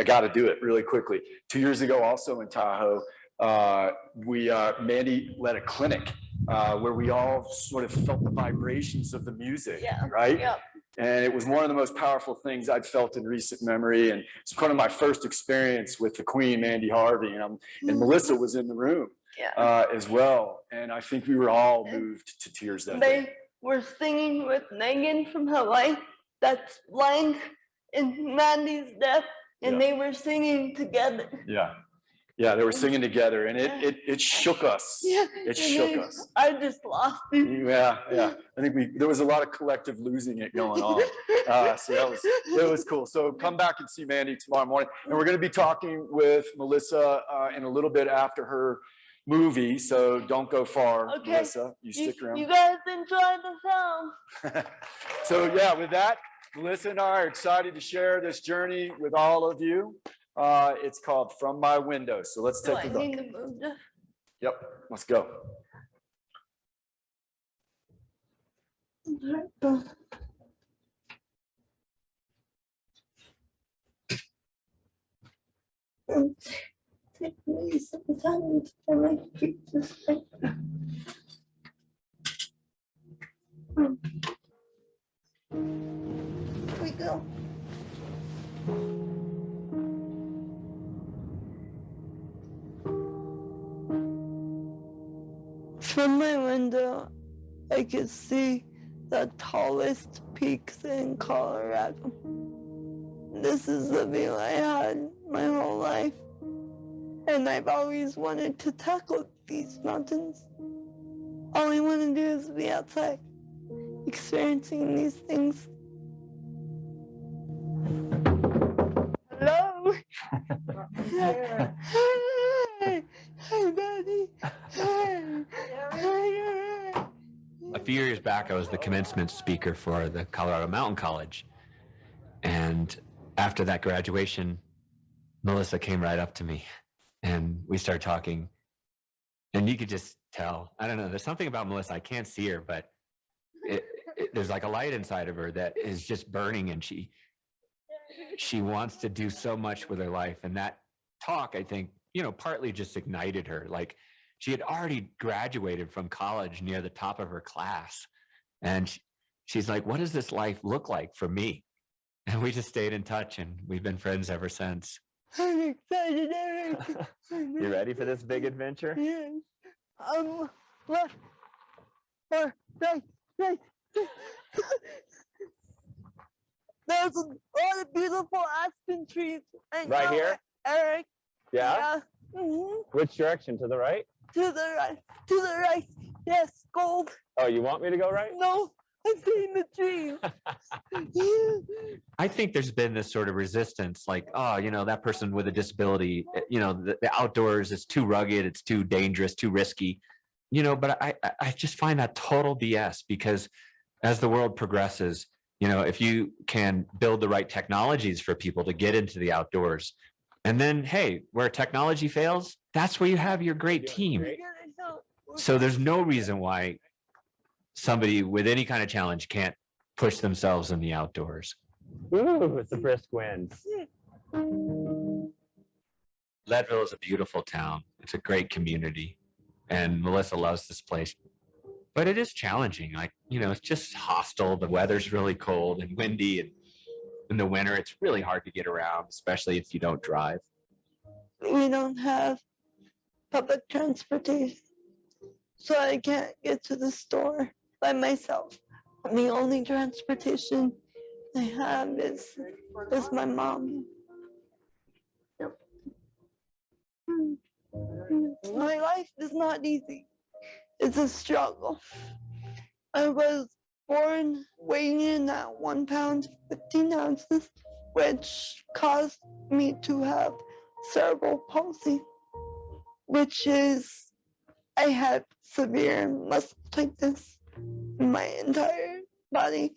got to do it really quickly. 2 years ago, also in Tahoe, Mandy led a clinic where we all sort of felt the vibrations of the music, right? Yeah. And it was one of the most powerful things I'd felt in recent memory. And it's kind of my first experience with the Queen, Mandy Harvey, and Melissa was in the room as well. And I think we were all moved to tears that day. They were singing with Megan from Hawaii that's lying in Mandy's death, and they were singing together. Yeah, they were singing together, and it shook us. Yeah, it shook us. I just lost it. Yeah. I think there was a lot of collective losing it going on. So that was cool. So come back and see Mandy tomorrow morning, and we're going to be talking with Melissa in a little bit after her movie. So don't go far, Okay. Melissa. You stick around. You guys enjoy the film. So yeah, with that, Melissa and I are excited to share this journey with all of you. It's called From My Window. So let's take a look. Need to move this? Yep, let's go. Take me some time to make this thing. Here we go. From my window, I could see the tallest peaks in Colorado. This is the view I had my whole life, and I've always wanted to tackle these mountains. All I want to do is be outside, experiencing these things. Hello? Hi, Daddy. Hi. A few years back, I was the commencement speaker for the Colorado Mountain College. And after that graduation, Melissa came right up to me and we started talking. And you could just tell, I don't know, there's something about Melissa, I can't see her, but there's like a light inside of her that is just burning, and she wants to do so much with her life. And that talk, I think, partly just ignited her. Like, she had already graduated from college near the top of her class. And she's like, what does this life look like for me? And we just stayed in touch, and we've been friends ever since. I'm excited, Eric. You ready for this big adventure? Yes. Left or right. There's a lot of beautiful aspen trees. Right here? Eric. Yeah? Mhm. Which direction? To the right? To the right. To the right. Yes, gold. Oh, you want me to go right? No, I'm seeing the trees. I think there's been this sort of resistance, like, oh, that person with a disability, the outdoors is too rugged, it's too dangerous, too risky, but I just find that total BS, because as the world progresses, if you can build the right technologies for people to get into the outdoors, and then, hey, where technology fails, that's where you have your great team. So there's no reason why somebody with any kind of challenge can't push themselves in the outdoors. Ooh, it's a brisk wind. Leadville is a beautiful town. It's a great community. And Melissa loves this place. But it is challenging. It's just hostile. The weather's really cold and windy. And in the winter, it's really hard to get around, especially if you don't drive. We don't have public transportation, so I can't get to the store by myself. The only transportation I have is my mom. My life is not easy. It's a struggle. I was born weighing in at 1 pound 15 ounces, which caused me to have cerebral palsy, which is I had severe muscle tightness in my entire body,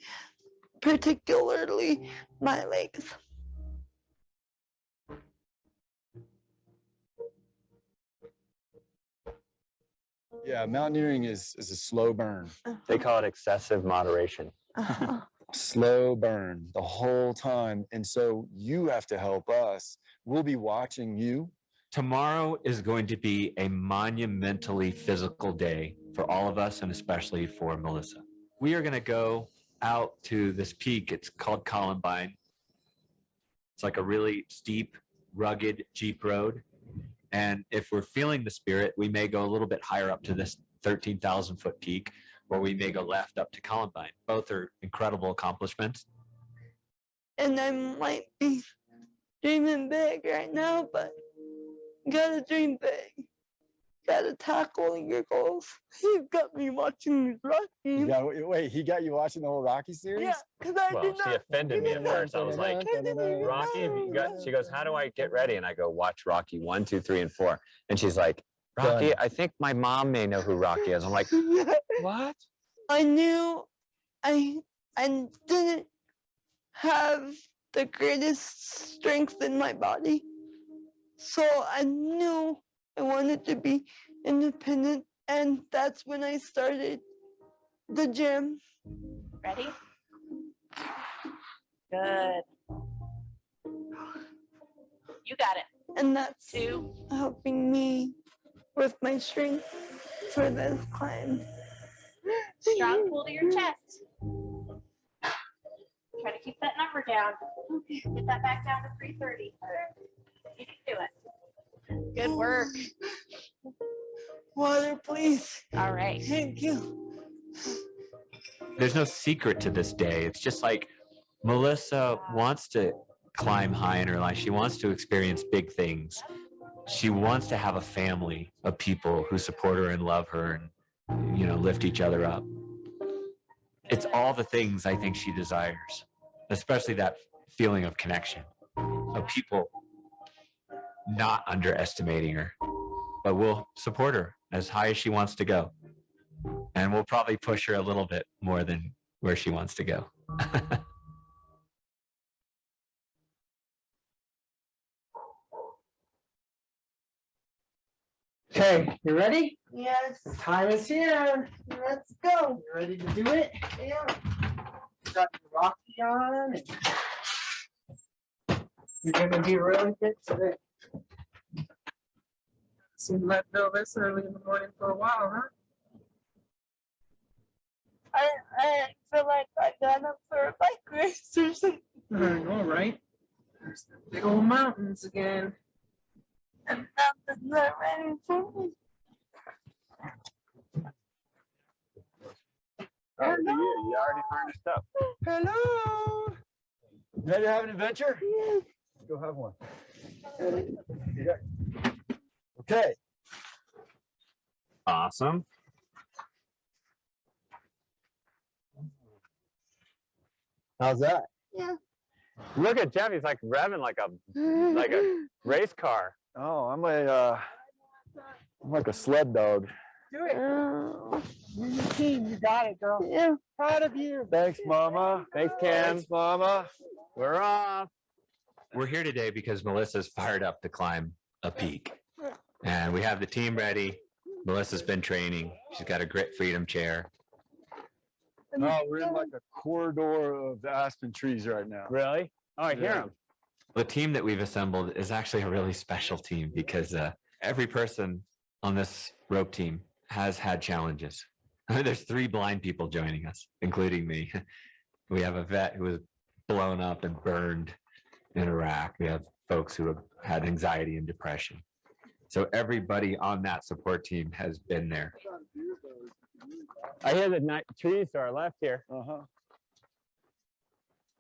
particularly my legs. Yeah, mountaineering is a slow burn. They call it excessive moderation. Slow burn the whole time. And so you have to help us. We'll be watching you. Tomorrow is going to be a monumentally physical day for all of us, and especially for Melissa. We are going to go out to this peak. It's called Columbine. It's like a really steep, rugged Jeep road. And if we're feeling the spirit, we may go a little bit higher up to this 13,000 foot peak, or we may go left up to Columbine. Both are incredible accomplishments. And I might be dreaming big right now, but you gotta dream big. Gotta tackle your goals. You've got me watching Rocky. Wait, he got you watching the whole Rocky series? Yeah, because I did She not. offended me at first. I was like, Rocky, have you got? She goes, how do I get ready? And I go, watch Rocky 1, 2, 3, and 4. And she's like, Rocky, Done. I think my mom may know who Rocky is. I'm like, what? I knew I didn't have the greatest strength in my body. So I knew I wanted to be independent, and that's when I started the gym. Ready? Good. You got it. And that's 2. helping me with my strength for this climb. Strong pull to your chest. Try to keep that number down. Get that back down to 330. You can do it. Good work. Water, please. All right. Thank you. There's no secret to this day. It's just like Melissa wants to climb high in her life. She wants to experience big things. She wants to have a family of people who support her and love her and, lift each other up. It's all the things I think she desires, especially that feeling of connection, of people not underestimating her, but we'll support her as high as she wants to go. And we'll probably push her a little bit more than where she wants to go. Okay, you ready? Yes. Time is here. Let's go. You ready to do it? Yeah. Got your Rocky on. You're gonna be really good today. Seen Leadville this early in the morning for a while, huh? I feel like I got up for a bike race or something. I know, right? There's the big old mountains again. And nothing's not ready for me. Oh, you already learned your stuff. Hello. Ready to have an adventure? Yes. Go have one. Okay. Awesome. How's that? Yeah. Look at Jeff. He's like revving like a race car. Oh, I'm like a sled dog. Do it. You're your team. You got it, girl. Yeah. Proud of you. Thanks, Mama. Thanks, Cam. Thanks, Mama. We're off. We're here today because Melissa's fired up to climb a peak. And we have the team ready. Melissa's been training. She's got a grit freedom chair. Oh, we're in like a corridor of aspen trees right now. Really? Oh, I hear him. The team that we've assembled is actually a really special team because every person on this rope team has had challenges. There's 3 blind people joining us, including me. We have a vet who was blown up and burned in Iraq. We have folks who have had anxiety and depression. So everybody on that support team has been there. I hear the trees to our left here.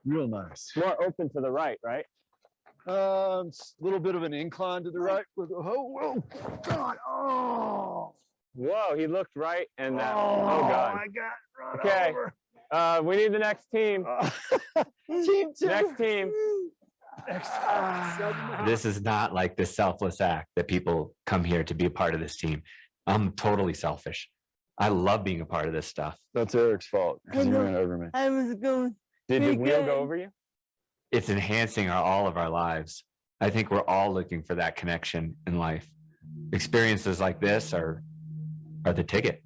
Real nice. More open to the right, right? A little bit of an incline to the right. Oh, God. Oh. Whoa, he looked right and that. Oh, God. I got run Okay. over. We need the next team. Team 2. Next team. This is not like this selfless act that people come here to be a part of this team. I'm totally selfish. I love being a part of this stuff. That's Eric's fault. He ran over me. I was going. Did the wheel go over you? It's enhancing all of our lives. I think we're all looking for that connection in life. Experiences like this are the ticket.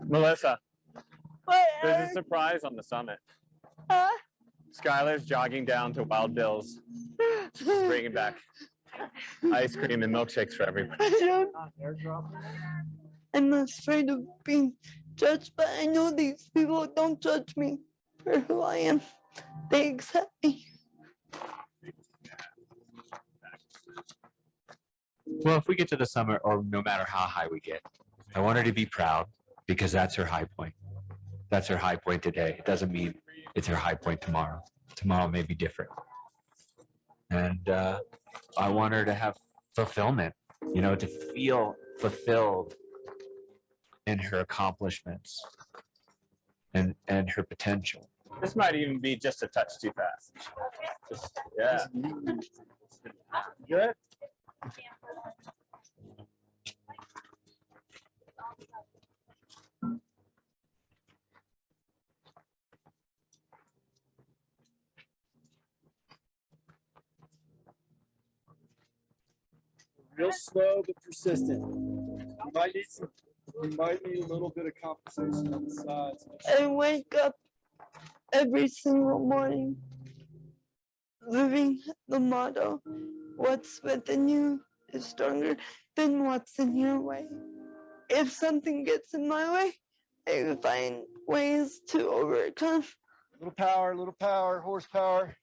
Melissa, What? there's a surprise on the summit. Skylar's jogging down to Wild Bill's. She's bringing back ice cream and milkshakes for everybody. I'm afraid of being judged, but I know these people don't judge me for who I am. They accept me. Well, if we get to the summit, or no matter how high we get, I want her to be proud because that's her high point. That's her high point today. It doesn't mean it's her high point tomorrow. Tomorrow may be different. And I want her to have fulfillment, to feel fulfilled in her accomplishments and her potential. This might even be just a touch too fast. Yeah. Good. Real slow but persistent. You might need a little bit of compensation on the sides. I wake up every single morning living the motto, what's within you is stronger than what's in your way. If something gets in my way, I find ways to overcome. Little power, horsepower.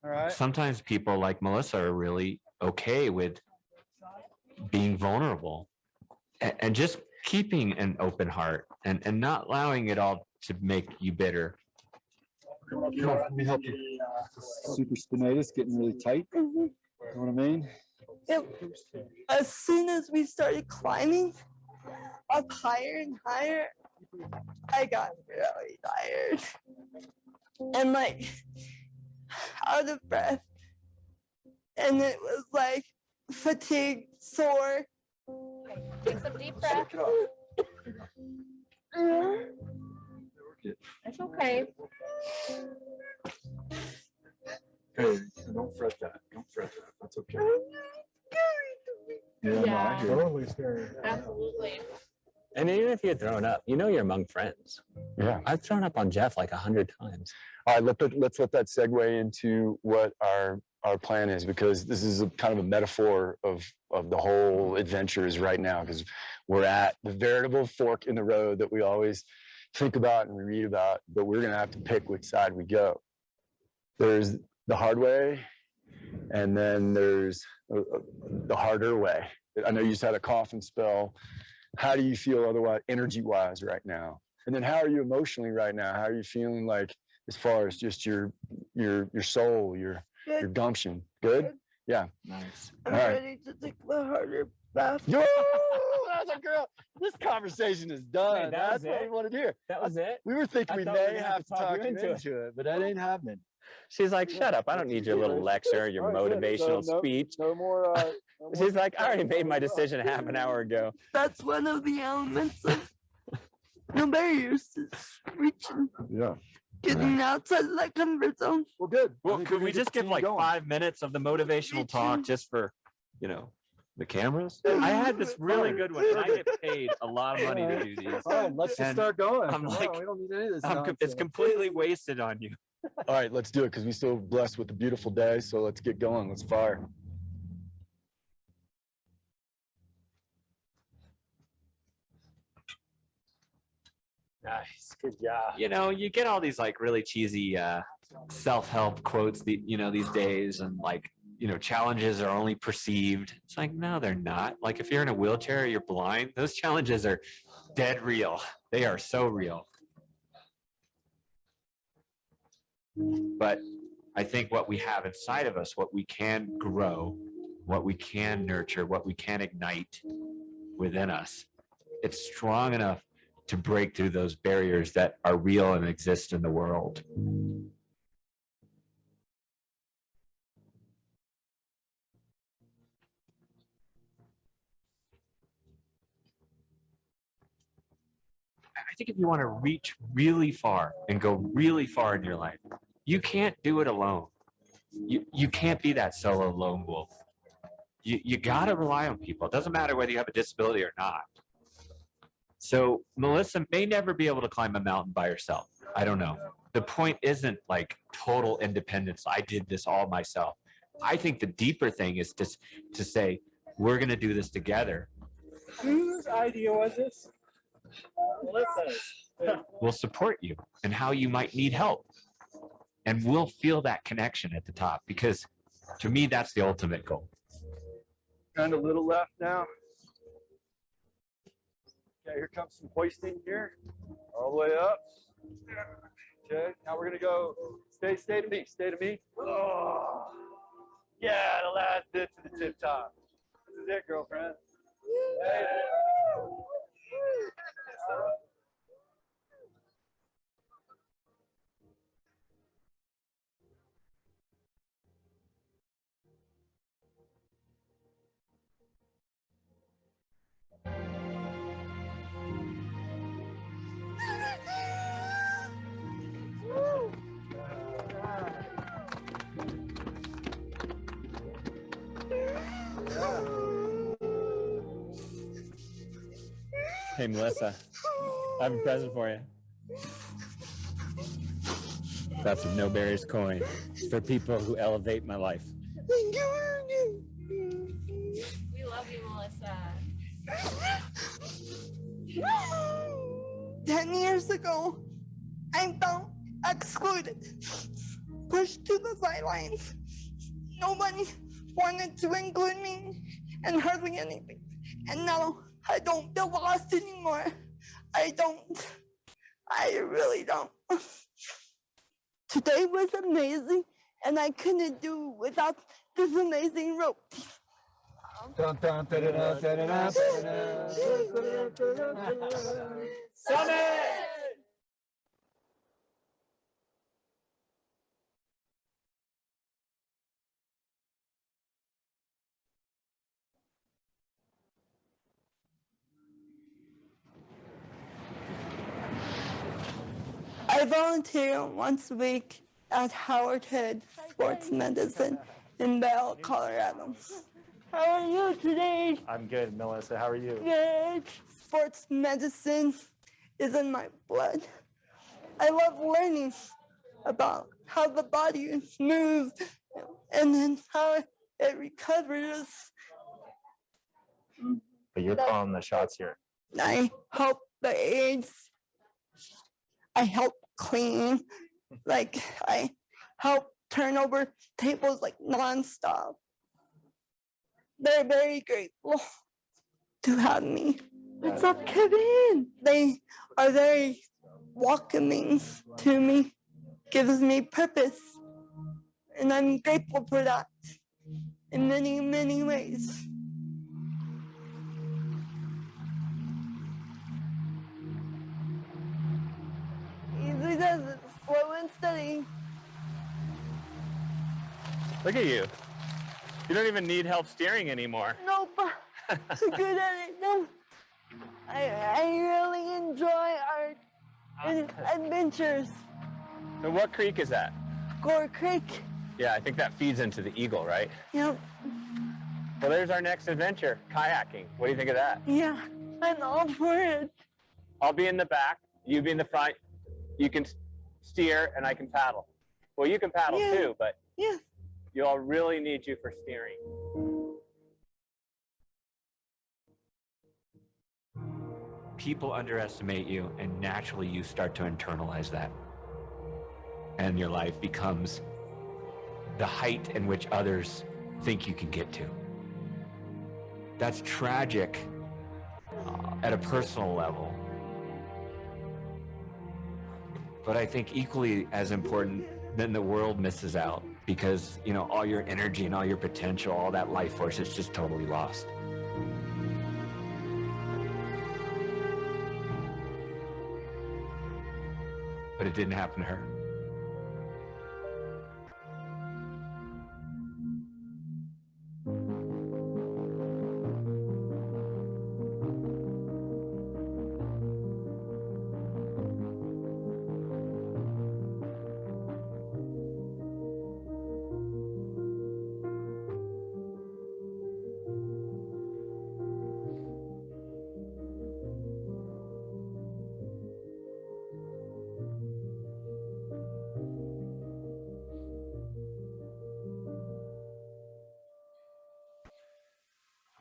All right. Sometimes people like Melissa are really okay with being vulnerable and just keeping an open heart and not allowing it all to make you bitter. Let me help you. Super spinatus getting really tight. You know what I mean? Yep. As soon as we started climbing up higher and higher, I got really tired and like out of breath. And it was like fatigue, sore. Take some deep breath. It's okay. Hey, don't fret that. Don't fret that. That's okay. Yeah, Yeah. no, I hear you. Totally scary. Absolutely. And even if you're thrown up, you're among friends. Yeah. I've thrown up on Jeff like 100 times. All right, let's let that segue into what our plan is, because this is a kind of a metaphor of the whole adventures right now, because we're at the veritable fork in the road that we always think about and we read about, but we're going to have to pick which side we go. There's the hard way, and then there's the harder way. I know you just had a coughing spell. How do you feel otherwise, energy-wise right now? And then how are you emotionally right now? How are you feeling, like, as far as just your soul, your gumption? Good? Yeah. Nice. All I'm right. ready to take the harder bath. Yo, that's a girl. This conversation is done. Wait, that That's was what it? we wanted to hear. That was it? We were thinking I we thought we were may gonna have to talk you into it, but that ain't happening. She's like, shut up. I don't need your little lecture, your motivational speech. No more. She's like, I already made my decision half an hour ago. That's one of the elements of no barriers is reaching, Yeah. getting outside of that comfort zone. Well, good. Well, could we just give like 5 minutes of the motivational talk just for, the cameras? I had this really good one, and I get paid a lot of money to do these. Fine, let's just And start going. I'm Come like, on, we don't need any of this it's nonsense. completely wasted on you. All right, let's do it because we're still blessed with a beautiful day. So let's get going. Let's fire. Nice. Good job. You get all these like really cheesy self-help quotes these days, and like challenges are only perceived. It's like, no, they're not. Like if you're in a wheelchair or you're blind, those challenges are dead real. They are so real. But I think what we have inside of us, what we can grow, what we can nurture, what we can ignite within us, it's strong enough to break through those barriers that are real and exist in the world. I think if you want to reach really far and go really far in your life, you can't do it alone. You can't be that solo lone wolf. You got to rely on people. It doesn't matter whether you have a disability or not. So Melissa may never be able to climb a mountain by herself. I don't know. The point isn't like total independence. I did this all myself. I think the deeper thing is to say, we're going to do this together. Whose idea was this? Melissa's. We'll support you and how you might need help. And we'll feel that connection at the top, because to me, that's the ultimate goal. Kind of little left now. Okay, here comes some hoisting here. All the way up. Okay, now we're gonna go stay to me, stay to me. Oh, yeah, the last bit to the tip top. This is it, girlfriend. Hey. Hey, Melissa, I have a present for you. That's a No Barriers coin. It's for people who elevate my life. Thank you. We love you, Melissa. 10 years ago, I felt excluded, pushed to the sidelines. Nobody wanted to include me in hardly anything. And now I don't feel lost anymore. I really don't. Today was amazing, and I couldn't do without this amazing rope. Summit! I volunteer once a week at Howard Hood Sports Medicine in Bell, Colorado. How are you today? I'm good, Melissa. How are you? Good. Sports medicine is in my blood. I love learning about how the body moves and then how it recovers. But you're calling the shots here. I hope the AIDS I help clean, like I help turn over tables like nonstop. They're very grateful to have me. What's up, Kevin? They are very welcoming to me, gives me purpose, and I'm grateful for that in many, many ways. Easy does it, slow and steady. Look at you. You don't even need help steering anymore. Nope, I'm good at it. No, I really enjoy our adventures. So what creek is that? Gore Creek. Yeah, I think that feeds into the Eagle, right? Yep. Well, there's our next adventure, kayaking. What do you think of that? Yeah, I'm all for it. I'll be in the back, you be in the front. You can steer and I can paddle. Well, you can paddle too, but you'll really need you for steering. People underestimate you, and naturally you start to internalize that. And your life becomes the height in which others think you can get to. That's tragic at a personal level. But I think equally as important, then the world misses out because, you know, all your energy and all your potential, all that life force is just totally lost. But it didn't happen to her.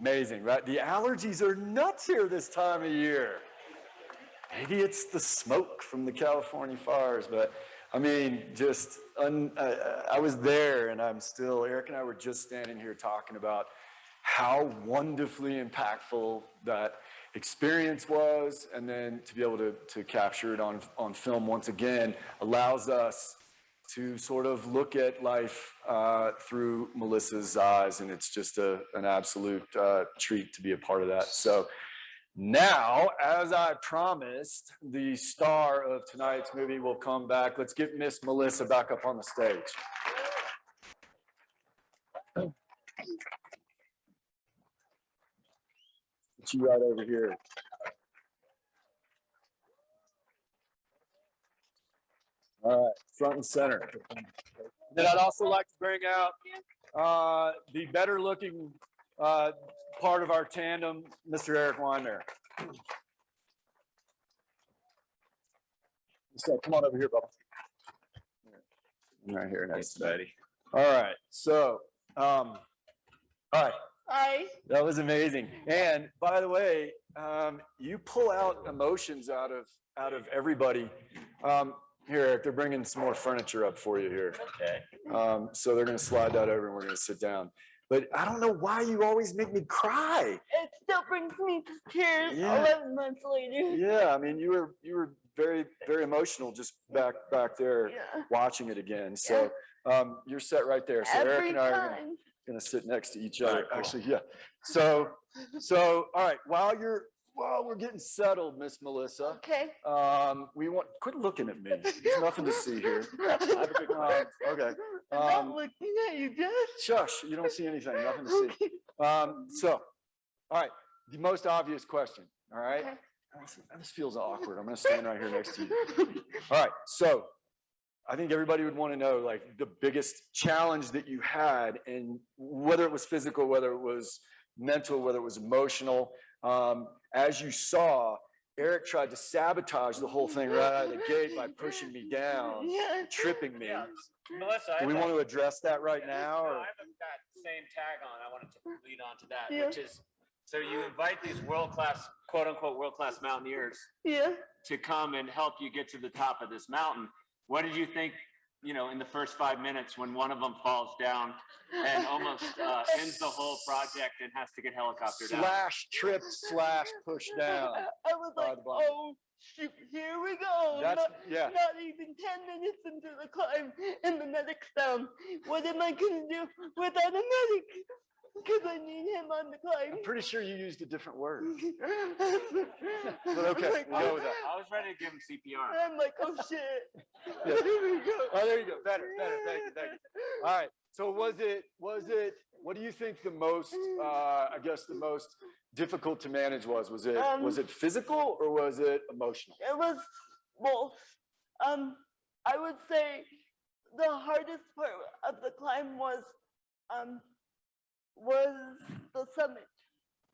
Amazing, right? The allergies are nuts here this time of year. Maybe it's the smoke from the California fires, but I mean, I was there and Eric and I were just standing here talking about how wonderfully impactful that experience was, and then to be able to capture it on film once again allows us to sort of look at life through Melissa's eyes, and it's just an absolute treat to be a part of that. So now, as I promised, the star of tonight's movie will come back. Let's get Miss Melissa back up on the stage. Get you right over here. All right, front and center. Then I'd also like to bring out the better looking part of our tandem, Mr. Eric Weinmair. So come on over here, Bubba. Right here, nice, buddy. All right, so, all right. Hi. That was amazing. And by the way, you pull out emotions out of everybody. Here, Eric, they're bringing some more furniture up for you here. Okay. So they're going to slide that over and we're going to sit down. But I don't know why you always make me cry. It still brings me to tears Yeah. 11 months later. Yeah, I mean, you were very, very emotional just back there watching it again. So you're set right there. So Eric and I are going to sit next to each other. Right, cool. Actually, yeah. So all right, while we're getting settled, Miss Melissa. Okay. Quit looking at me. There's nothing to see here. Okay. I'm not looking at you, Dad. Shush, you don't see anything, nothing to see. So, all right, the most obvious question, all right? Okay. This feels awkward. I'm gonna stand right here next to you. All right, so I think everybody would want to know, like, the biggest challenge that you had, and whether it was physical, whether it was mental, whether it was emotional. As you saw, Eric tried to sabotage the whole thing right out of the gate by pushing me down, tripping me. Melissa, Do we want to address that right now? No, Or? I have that same tag on. I wanted to lead on to that, which is, so you invite these world-class quote unquote world-class mountaineers to come and help you get to the top of this mountain. What did you think, in the first 5 minutes when one of them falls down and almost ends the whole project and has to get helicoptered out? /trip / push down. I was like, oh, shoot, here we go. That's, yeah. Not even 10 minutes into the climb and the medic's down. What am I going to do without a medic? Because I need him on the climb. I'm pretty sure you used a different word. But okay, Like, we'll go with that. I was ready to give him CPR. I'm like, oh shit. Yeah. Here we go. Oh, there you go. Better. Thank you. All right. So was it, what do you think the most, I guess the most difficult to manage was? Was it physical or was it emotional? It was both. I would say the hardest part of the climb was the summit.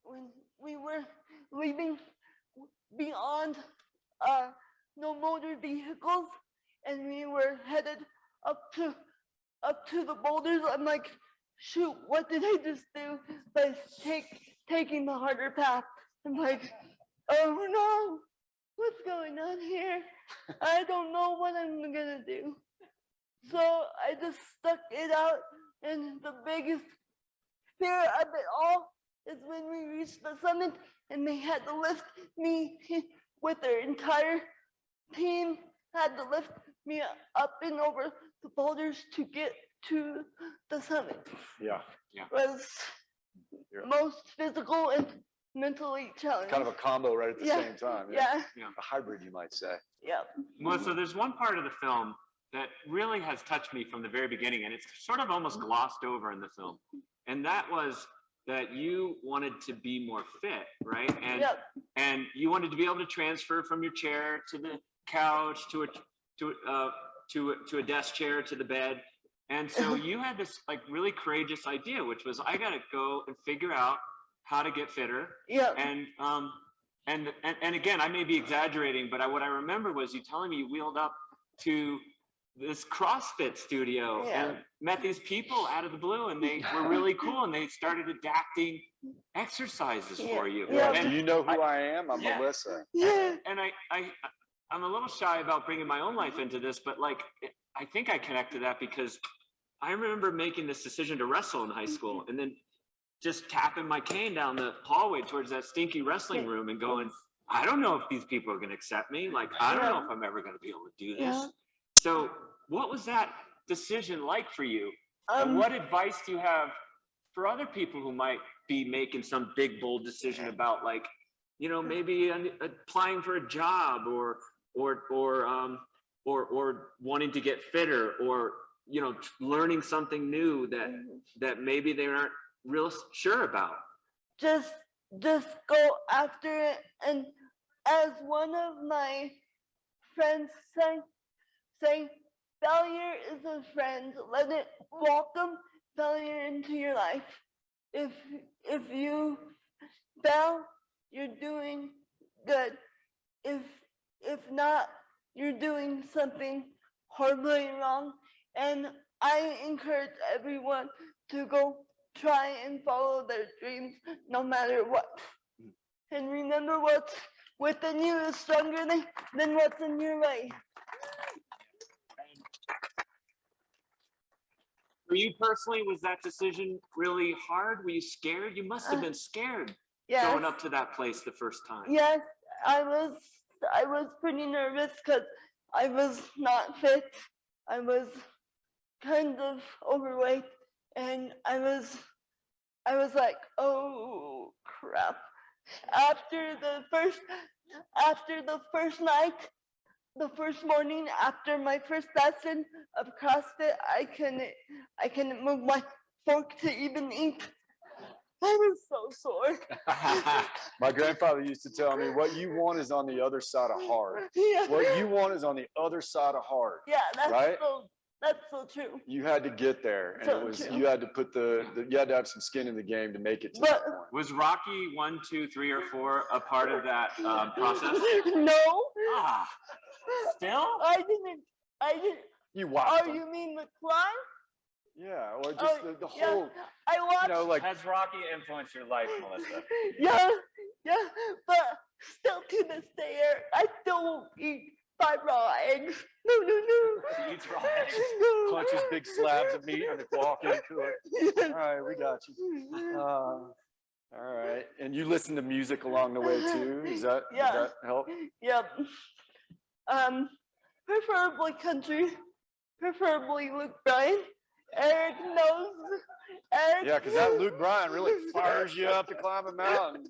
When we were leaving beyond no motor vehicles and we were headed up to the boulders, I'm like, shoot, what did I just do by taking the harder path? I'm like, oh no, what's going on here? I don't know what I'm gonna do. So I just stuck it out, and the biggest fear of it all is when we reached the summit and they had to lift me with their entire team, had to lift me up and over the boulders to get to the summit. Yeah. Was most physical and mentally challenging. Kind of a combo right at the same time. Yeah. A hybrid, you might say. Yeah. Melissa, there's one part of the film that really has touched me from the very beginning, and it's sort of almost glossed over in the film. And that was that you wanted to be more fit, right? And you wanted to be able to transfer from your chair to the couch to a desk chair to the bed. And so you had this like really courageous idea, which was I got to go and figure out how to get fitter. Yeah. And again, I may be exaggerating, but what I remember was you telling me you wheeled up to this CrossFit studio and met these people out of the blue, and they were really cool, and they started adapting exercises for you. And do you know who I am? I'm Melissa. And I'm a little shy about bringing my own life into this, but like I think I connect to that because I remember making this decision to wrestle in high school, and then just tapping my cane down the hallway towards that stinky wrestling room and going, I don't know if these people are going to accept me. Like, I don't know if I'm ever going to be able to do this. So what was that decision like for you? And what advice do you have for other people who might be making some big, bold decision about like, maybe applying for a job or wanting to get fitter or, learning something new that maybe they aren't real sure about? Just go after it. And as one of my friends say, failure is a friend. Let it welcome failure into your life. If you fail, you're doing good. If not, you're doing something horribly wrong. And I encourage everyone to go try and follow their dreams no matter what. And remember, what's within you is stronger than what's in your way. For you personally, was that decision really hard? Were you scared? You must have been scared going up to that place the first time. Yes, I was pretty nervous because I was not fit. I was kind of overweight, and I was like, oh crap. After the first night, the first morning after my first lesson of CrossFit, I couldn't move my fork to even eat. I was so sore. My grandfather used to tell me, what you want is on the other side of hard. Yeah. What you want is on the other side of hard. Yeah, right? That's so true. You had to get there, and So it was true. you had to put you had to have some skin in the game to make it to that point. Was Rocky 1, 2, 3, or 4 a part of that process? No. Still? I didn't. You watched Oh, them. you mean the climb? Yeah, or just the whole. I watched. Has Rocky influenced your life, Melissa? Yeah, but clutches big slabs of meat and walk into it. All right, we got you. All right, and you listen to music along the way too. Does that help? Yep. Preferably country, preferably Luke Bryan. Eric knows. Eric. Yeah, because that Luke Bryan really fires you up to climb a mountain.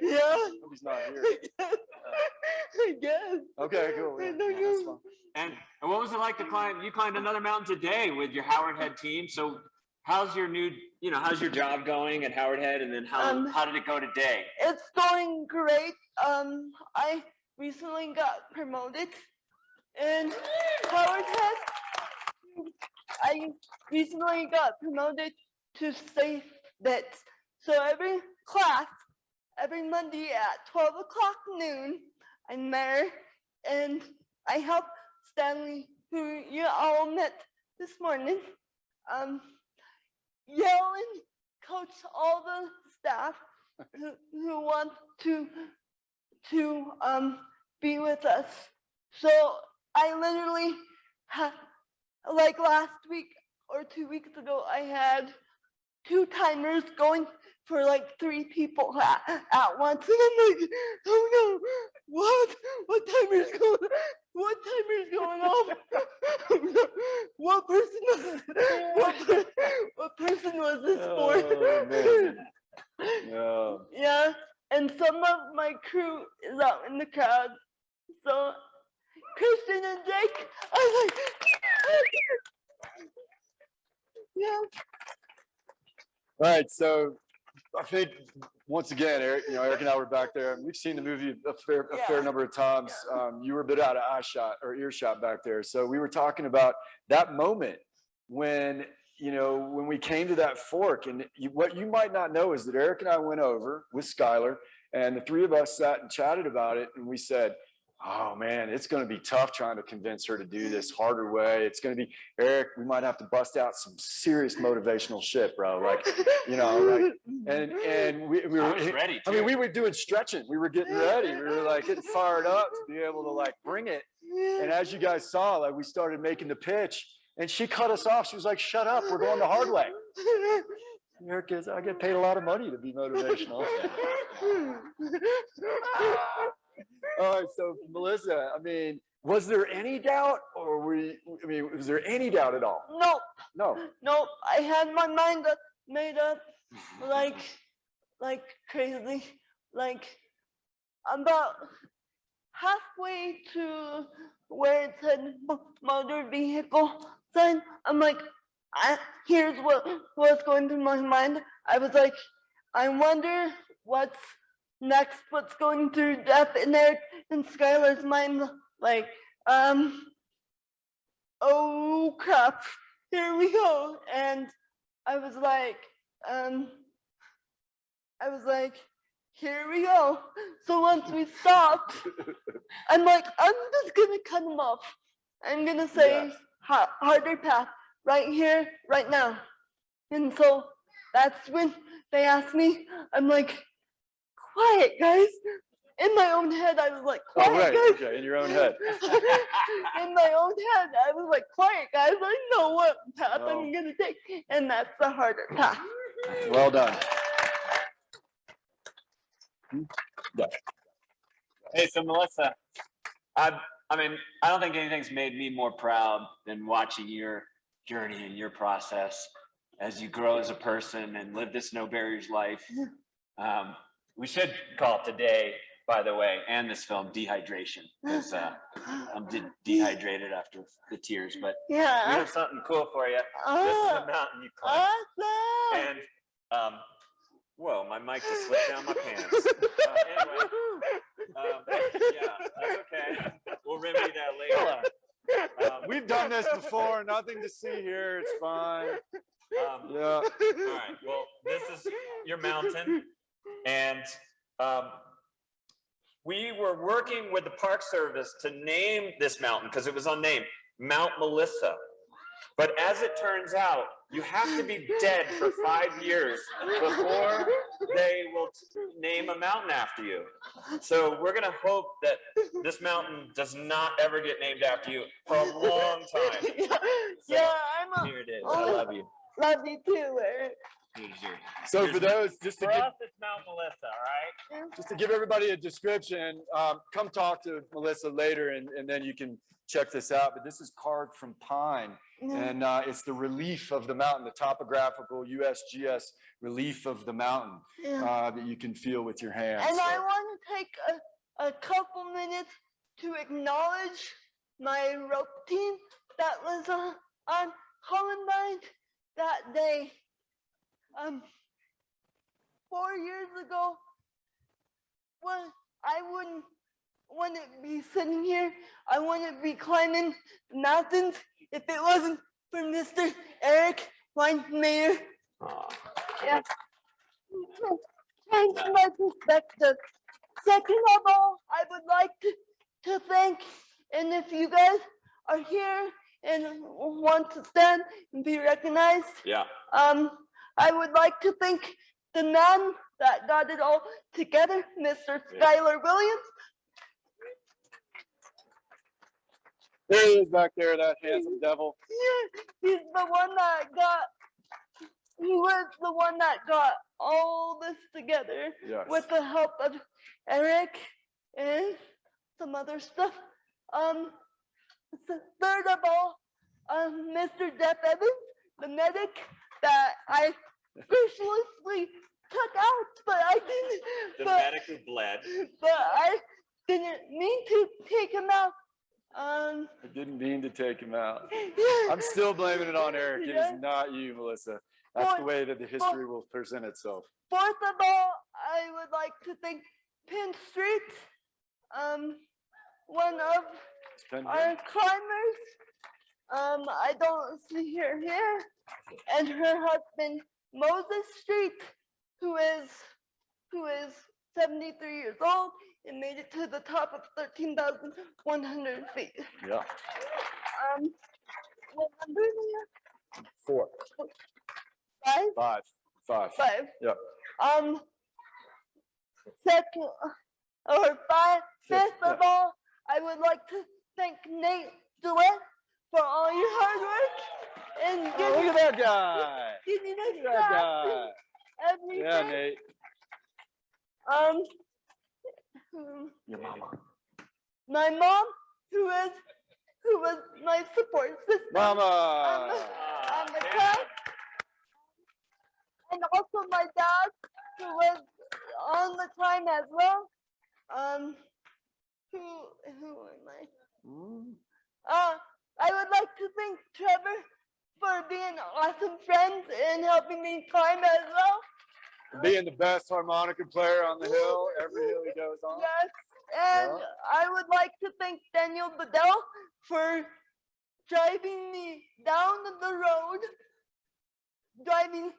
Yeah. Hope he's not here. I guess. Okay, cool. Yeah, that's fine. And what was it like to climb? You climbed another mountain today with your Howard Head team. So how's your new, how's your job going at Howard Head? And then how did it go today? It's going great. I recently got promoted in Howard Head. I recently got promoted to safe bits. So every class, every Monday at 12 o'clock noon, I'm there and I help Stanley, who you all met this morning, yell and coach all the staff who want to be with us. So I literally like last week or 2 weeks ago, I had 2 timers going for like 3 people at once. And I'm like, oh no, what timer's going off? What person was this for? No. Yeah, and some of my crew is out in the crowd. So Christian and Jake, I'm like, yeah. All right, so I think once again, Eric and I were back there. We've seen the movie a fair number of times. You were a bit out of eyeshot or earshot back there. So we were talking about that moment when we came to that fork. And what you might not know is that Eric and I went over with Skylar, and the 3 of us sat and chatted about it. And we said, oh man, it's going to be tough trying to convince her to do this harder way. It's going to be, Eric, we might have to bust out some serious motivational shit, bro. And we were ready. I mean, we were doing stretching. We were getting ready. We were like getting fired up to be able to like bring it. And as you guys saw, like we started making the pitch and she cut us off. She was like, shut up. We're going the hard way. Eric is, I get paid a lot of money to be motivational. All right, so Melissa, I mean, was there any doubt, or was there any doubt at all? No. I had my mind made up, like crazy, like about halfway to where it said motor vehicle sign. I'm like, here's what's going through my mind. I was like, I wonder what's next, what's going through Jeff and Eric and Skylar's mind, like, oh crap, here we go. And I was like, here we go. So once we stopped, I'm like, I'm just gonna cut them off. I'm gonna say harder path right here, right now. And so that's when they asked me, I'm like, quiet, guys. In my own head, I was like, quiet, guys. Okay, in your own head. In my own head, I was like, quiet, guys. I know what path I'm going to take. And that's the harder path. Well done. Yeah. Hey, so Melissa, I mean, I don't think anything's made me more proud than watching your journey and your process as you grow as a person and live this no barriers life. We should call today, by the way, and this film, Dehydration, because I'm dehydrated after the tears, but we have something cool for you. This is a mountain you climb. Awesome. And, whoa, my mic just slipped down my pants. Anyway, yeah, that's okay. We'll remedy that later. We've done this before, nothing to see here, it's fine. All right, well, this is your mountain. And we were working with the Park Service to name this mountain because it was unnamed, Mount Melissa. But as it turns out, You have to be dead for 5 years before they will name a mountain after you. So we're gonna hope that this mountain does not ever get named after you for a long time. Yeah, I'm Here it is. I love you. Love you too, Eric. So for those, just to For give, us, it's Mount Melissa, all right? just to give everybody a description, come talk to Melissa later and then you can check this out. But this is carved from pine. And it's the relief of the mountain, the topographical USGS relief of the mountain that you can feel with your hands. And I want to take a couple minutes to acknowledge my rope team that was on Columbine that day. 4 years ago, when I wouldn't be sitting here, I wouldn't be climbing mountains if it wasn't for Mr. Eric Weinmair. Yeah. Change my perspective. Second of all, I would like to thank, and if you guys are here and want to stand and be recognized, I would like to thank the man that got it all together, Mr. Skylar Williams. There he is back there, that handsome devil. Yeah, he was the one that got all this together with the help of Eric and some other stuff. So third of all, Mr. Jeff Evans, the medic that I graciously took out, but I didn't. The medic who bled. But I didn't mean to take him out. I didn't mean to take him out. I'm still blaming it on Eric. It is not you, Melissa. That's the way that the history will present itself. Fourth of all, I would like to thank Penn Street, one of our climbers. I don't see her here, and her husband Moses Street, who is 73 years old and made it to the top of 13,100 feet. Yeah. What number is it? 4. 5? 5. Yep. Fifth of all, I would like to thank Nate DeWitt for all your hard work and look at that guy. Getting us Look at that guy. every Yeah, day. Nate. Your mama. My mom, who was my support system. Mama. On the class. And also my dad, who was on the climb as well. Who am I? I would like to thank Trevor for being awesome friends and helping me climb as well. Being the best harmonica player on the hill, every hill he goes on. Yes, and I would like to thank Daniel Bedell for driving me down the road, driving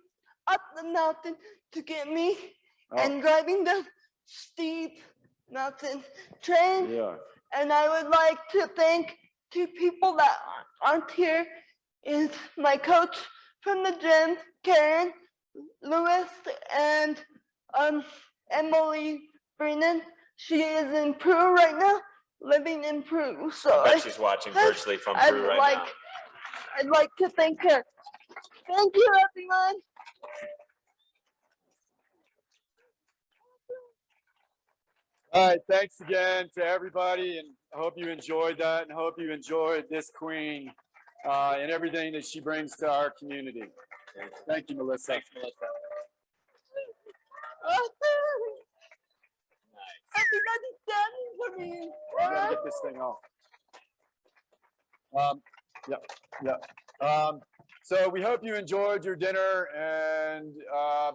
up the mountain to get me, and driving the steep mountain train. Yeah. And I would like to thank 2 people that aren't here. Is my coach from the gym, Karen Lewis, and Emily Brennan. She is in Peru right now, living in Peru. So I bet she's watching virtually from Peru right now. I'd like to thank her. Thank you, everyone. All right, thanks again to everybody, and I hope you enjoyed that, and hope you enjoyed this queen and everything that she brings to our community. Thank you, Melissa. Thanks, Melissa. Everybody's standing for me. I gotta get this thing off. So we hope you enjoyed your dinner and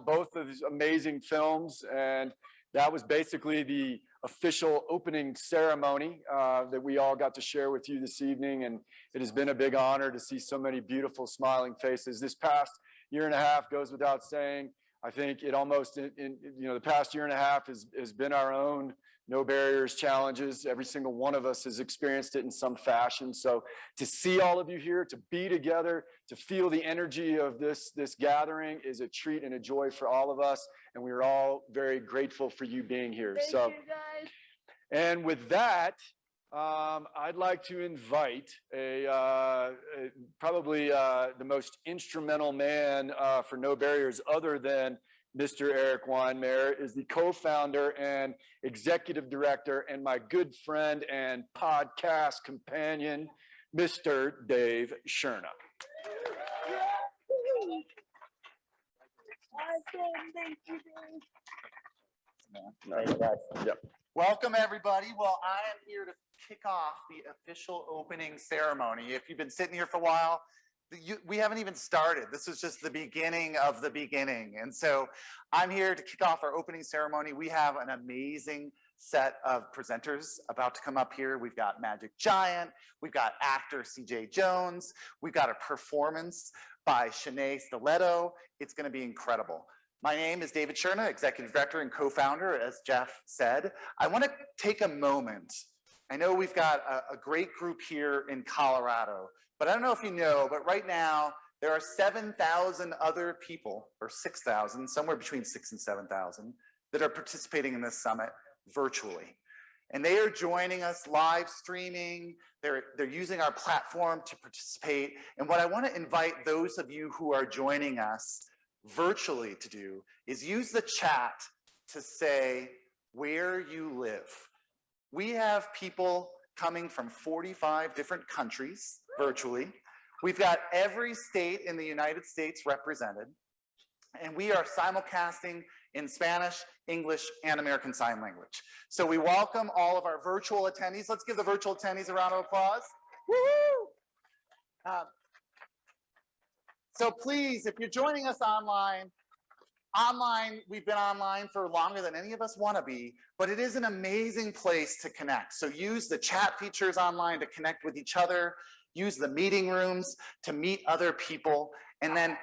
both of these amazing films. And that was basically the official opening ceremony that we all got to share with you this evening. And it has been a big honor to see so many beautiful smiling faces. This past year and a half goes without saying. I think it almost, the past year and a half has been our own No Barriers challenges. Every single one of us has experienced it in some fashion. So to see all of you here, to be together, to feel the energy of this gathering is a treat and a joy for all of us. And we are all very grateful for you being here. Thank you, guys. And with that, I'd like to invite probably the most instrumental man for No Barriers other than Mr. Eric Weinmair, is the co-founder and executive director and my good friend and podcast companion, Mr. Dave Scherna. Yep. Welcome, everybody. Well, I am here to kick off the official opening ceremony. If you've been sitting here for a while, we haven't even started. This is just the beginning of the beginning. And so I'm here to kick off our opening ceremony. We have an amazing set of presenters about to come up here. We've got Magic Giant. We've got actor CJ Jones. We've got a performance by Shanae Stiletto. It's going to be incredible. My name is David Scherna, Executive Director and co-founder, as Jeff said. I want to take a moment. I know we've got a great group here in Colorado, but I don't know if you know, but right now there are 7,000 other people, or 6,000, somewhere between 6,000 and 7,000, that are participating in this summit virtually. And they are joining us live streaming. They're using our platform to participate. And what I want to invite those of you who are joining us virtually to do is use the chat to say where you live. We have people coming from 45 different countries virtually. We've got every state in the United States represented, and we are simulcasting in Spanish, English, and American Sign Language. So we welcome all of our virtual attendees. Let's give the virtual attendees a round of applause. Woo-hoo! So please, if you're joining us online, we've been online for longer than any of us want to be, but it is an amazing place to connect. So use the chat features online to connect with each other, use the meeting rooms to meet other people, and then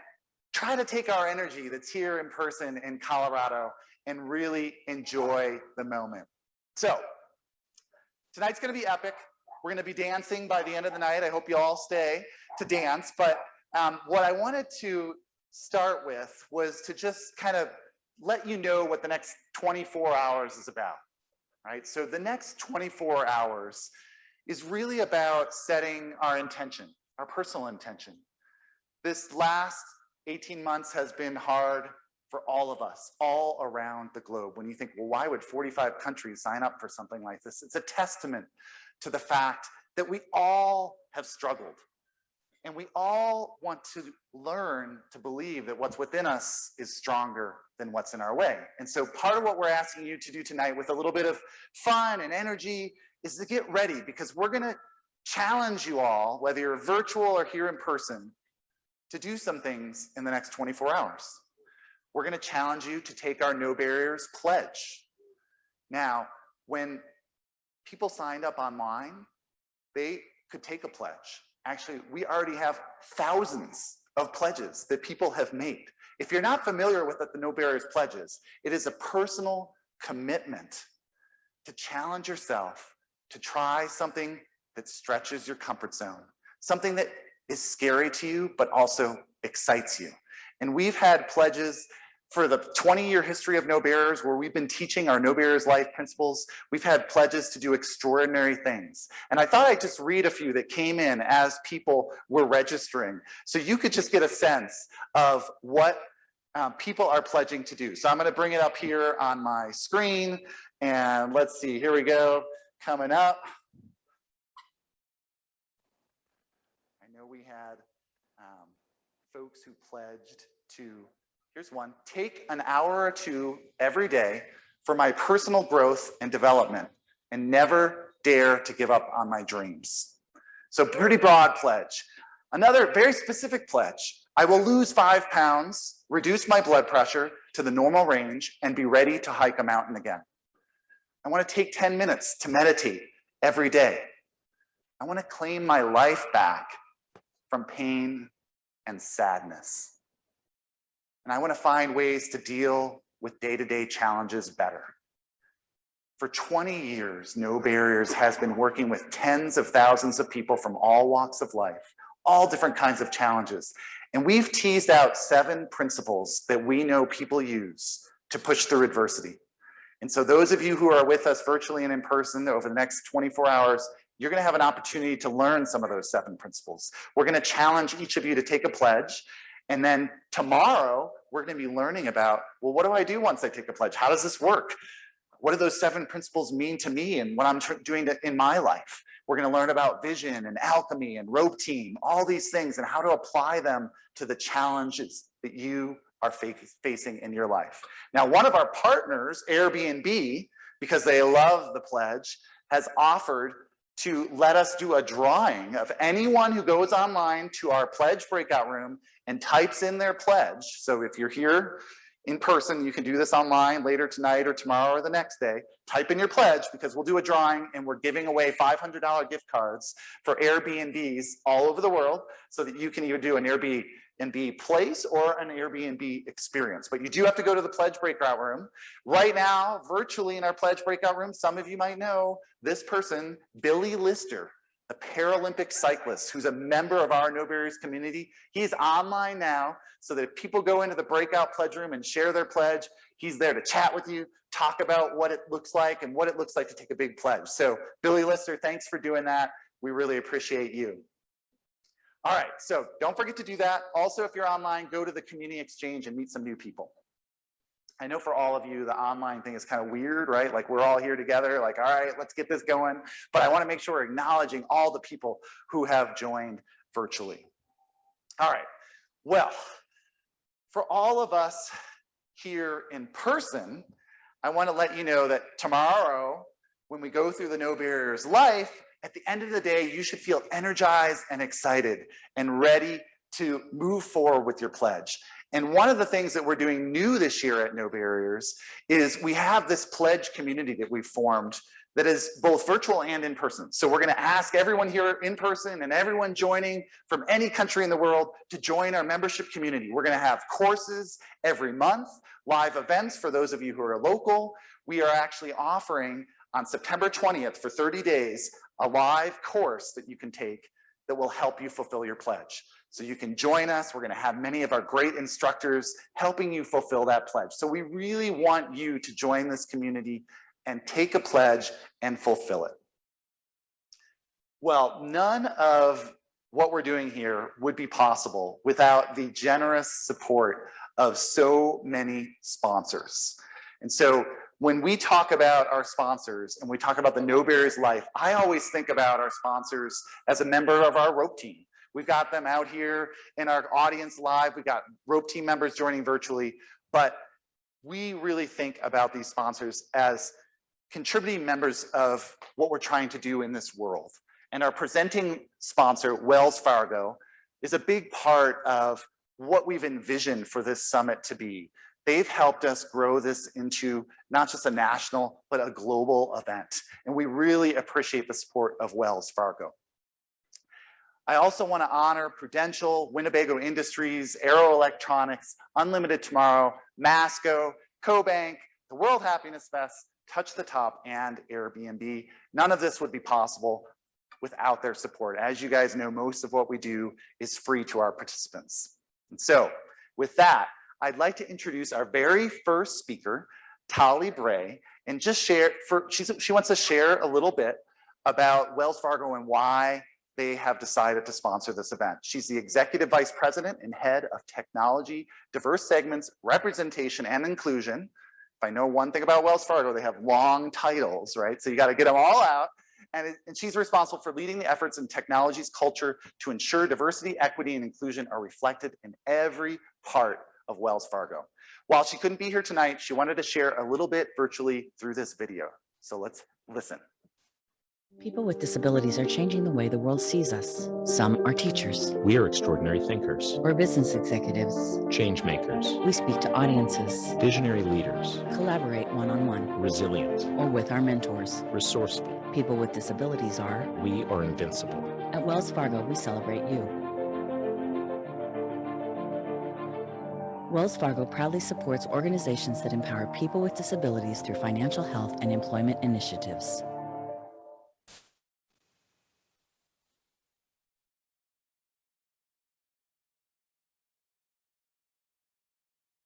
try to take our energy that's here in person in Colorado and really enjoy the moment. So tonight's going to be epic. We're going to be dancing by the end of the night. I hope you all stay to dance, but what I wanted to start with was to just kind of let you know what the next 24 hours is about, right? So the next 24 hours is really about setting our intention, our personal intention. This last 18 months has been hard for all of us, all around the globe. When you think, well, why would 45 countries sign up for something like this? It's a testament to the fact that we all have struggled. And we all want to learn to believe that what's within us is stronger than what's in our way. And so part of what we're asking you to do tonight with a little bit of fun and energy is to get ready, because we're going to challenge you all, whether you're virtual or here in person, to do some things in the next 24 hours. We're going to challenge you to take our No Barriers pledge. Now, when people signed up online, they could take a pledge. Actually, we already have thousands of pledges that people have made. If you're not familiar with what the No Barriers Pledge is, it is a personal commitment to challenge yourself to try something that stretches your comfort zone, something that is scary to you, but also excites you. And we've had pledges for the 20-year history of No Barriers, where we've been teaching our No Barriers life principles. We've had pledges to do extraordinary things. And I thought I'd just read a few that came in as people were registering, so you could just get a sense of what people are pledging to do. So I'm gonna bring it up here on my screen, and let's see, here we go, coming up. I know we had folks who pledged to, here's one, take an hour or two every day for my personal growth and development, and never dare to give up on my dreams. So pretty broad pledge. Another very specific pledge, I will lose 5 pounds, reduce my blood pressure to the normal range, and be ready to hike a mountain again. I want to take 10 minutes to meditate every day. I want to claim my life back from pain and sadness. and I want to find ways to deal with day-to-day challenges better. For 20 years, No Barriers has been working with tens of thousands of people from all walks of life, all different kinds of challenges. And we've teased out 7 principles that we know people use to push through adversity. And so those of you who are with us virtually and in person over the next 24 hours, you're going to have an opportunity to learn some of those 7 principles. We're going to challenge each of you to take a pledge. And then tomorrow, we're going to be learning about, well, what do I do once I take a pledge? How does this work? What do those 7 principles mean to me and what I'm doing in my life? We're going to learn about vision and alchemy and rope team, all these things, and how to apply them to the challenges that you are facing in your life. Now, one of our partners, Airbnb, because they love the pledge, has offered to let us do a drawing of anyone who goes online to our pledge breakout room and types in their pledge. So if you're here in person, you can do this online later tonight or tomorrow or the next day. Type in your pledge because we'll do a drawing and we're giving away $500 gift cards for Airbnbs all over the world so that you can either do an Airbnb place or an Airbnb experience. But you do have to go to the pledge breakout room. Right now, virtually in our pledge breakout room, some of you might know this person, Billy Lister, a Paralympic cyclist who's a member of our No Barriers community. He's online now so that if people go into the breakout pledge room and share their pledge, he's there to chat with you, talk about what it looks like and what it looks like to take a big pledge. So Billy Lister, thanks for doing that. We really appreciate you. All right, so don't forget to do that. Also, if you're online, go to the community exchange and meet some new people. I know for all of you, the online thing is kind of weird, right? Like we're all here together, like, all right, let's get this going. But I want to make sure we're acknowledging all the people who have joined virtually. All right, well, for all of us here in person, I want to let you know that tomorrow, when we go through the No Barriers life, at the end of the day, you should feel energized and excited and ready to move forward with your pledge. And one of the things that we're doing new this year at No Barriers is we have this pledge community that we've formed that is both virtual and in person. So we're going to ask everyone here in person and everyone joining from any country in the world to join our membership community. We're going to have courses every month, live events for those of you who are local. We are actually offering on September 20th for 30 days, a live course that you can take that will help you fulfill your pledge. So you can join us. We're going to have many of our great instructors helping you fulfill that pledge. So we really want you to join this community and take a pledge and fulfill it. Well, none of what we're doing here would be possible without the generous support of so many sponsors. And so when we talk about our sponsors and we talk about the No Barriers life, I always think about our sponsors as a member of our rope team. We've got them out here in our audience live. We've got rope team members joining virtually, but we really think about these sponsors as contributing members of what we're trying to do in this world. And our presenting sponsor, Wells Fargo, is a big part of what we've envisioned for this summit to be. They've helped us grow this into not just a national, but a global event. And we really appreciate the support of Wells Fargo. I also want to honor Prudential, Winnebago Industries, Aero Electronics, Unlimited Tomorrow, Masco, CoBank, the World Happiness Fest, Touch the Top, and Airbnb. None of this would be possible without their support. As you guys know, most of what we do is free to our participants. And so with that, I'd like to introduce our very first speaker, Tali Bray, and just share, she wants to share a little bit about Wells Fargo and why they have decided to sponsor this event. She's the Executive Vice President and Head of Technology, Diverse Segments, Representation, and Inclusion. If I know one thing about Wells Fargo, they have long titles, right? So you gotta get them all out. And she's responsible for leading the efforts in technology's culture to ensure diversity, equity, and inclusion are reflected in every part of Wells Fargo. While she couldn't be here tonight, she wanted to share a little bit virtually through this video. So let's listen. People with disabilities are changing the way the world sees us. Some are teachers. We are extraordinary thinkers. Or business executives. Change makers. We speak to audiences. Visionary leaders. Collaborate one-on-one. Resilient. Or with our mentors. Resourceful. People with disabilities are. We are invincible. At Wells Fargo, we celebrate you. Wells Fargo proudly supports organizations that empower people with disabilities through financial health and employment initiatives.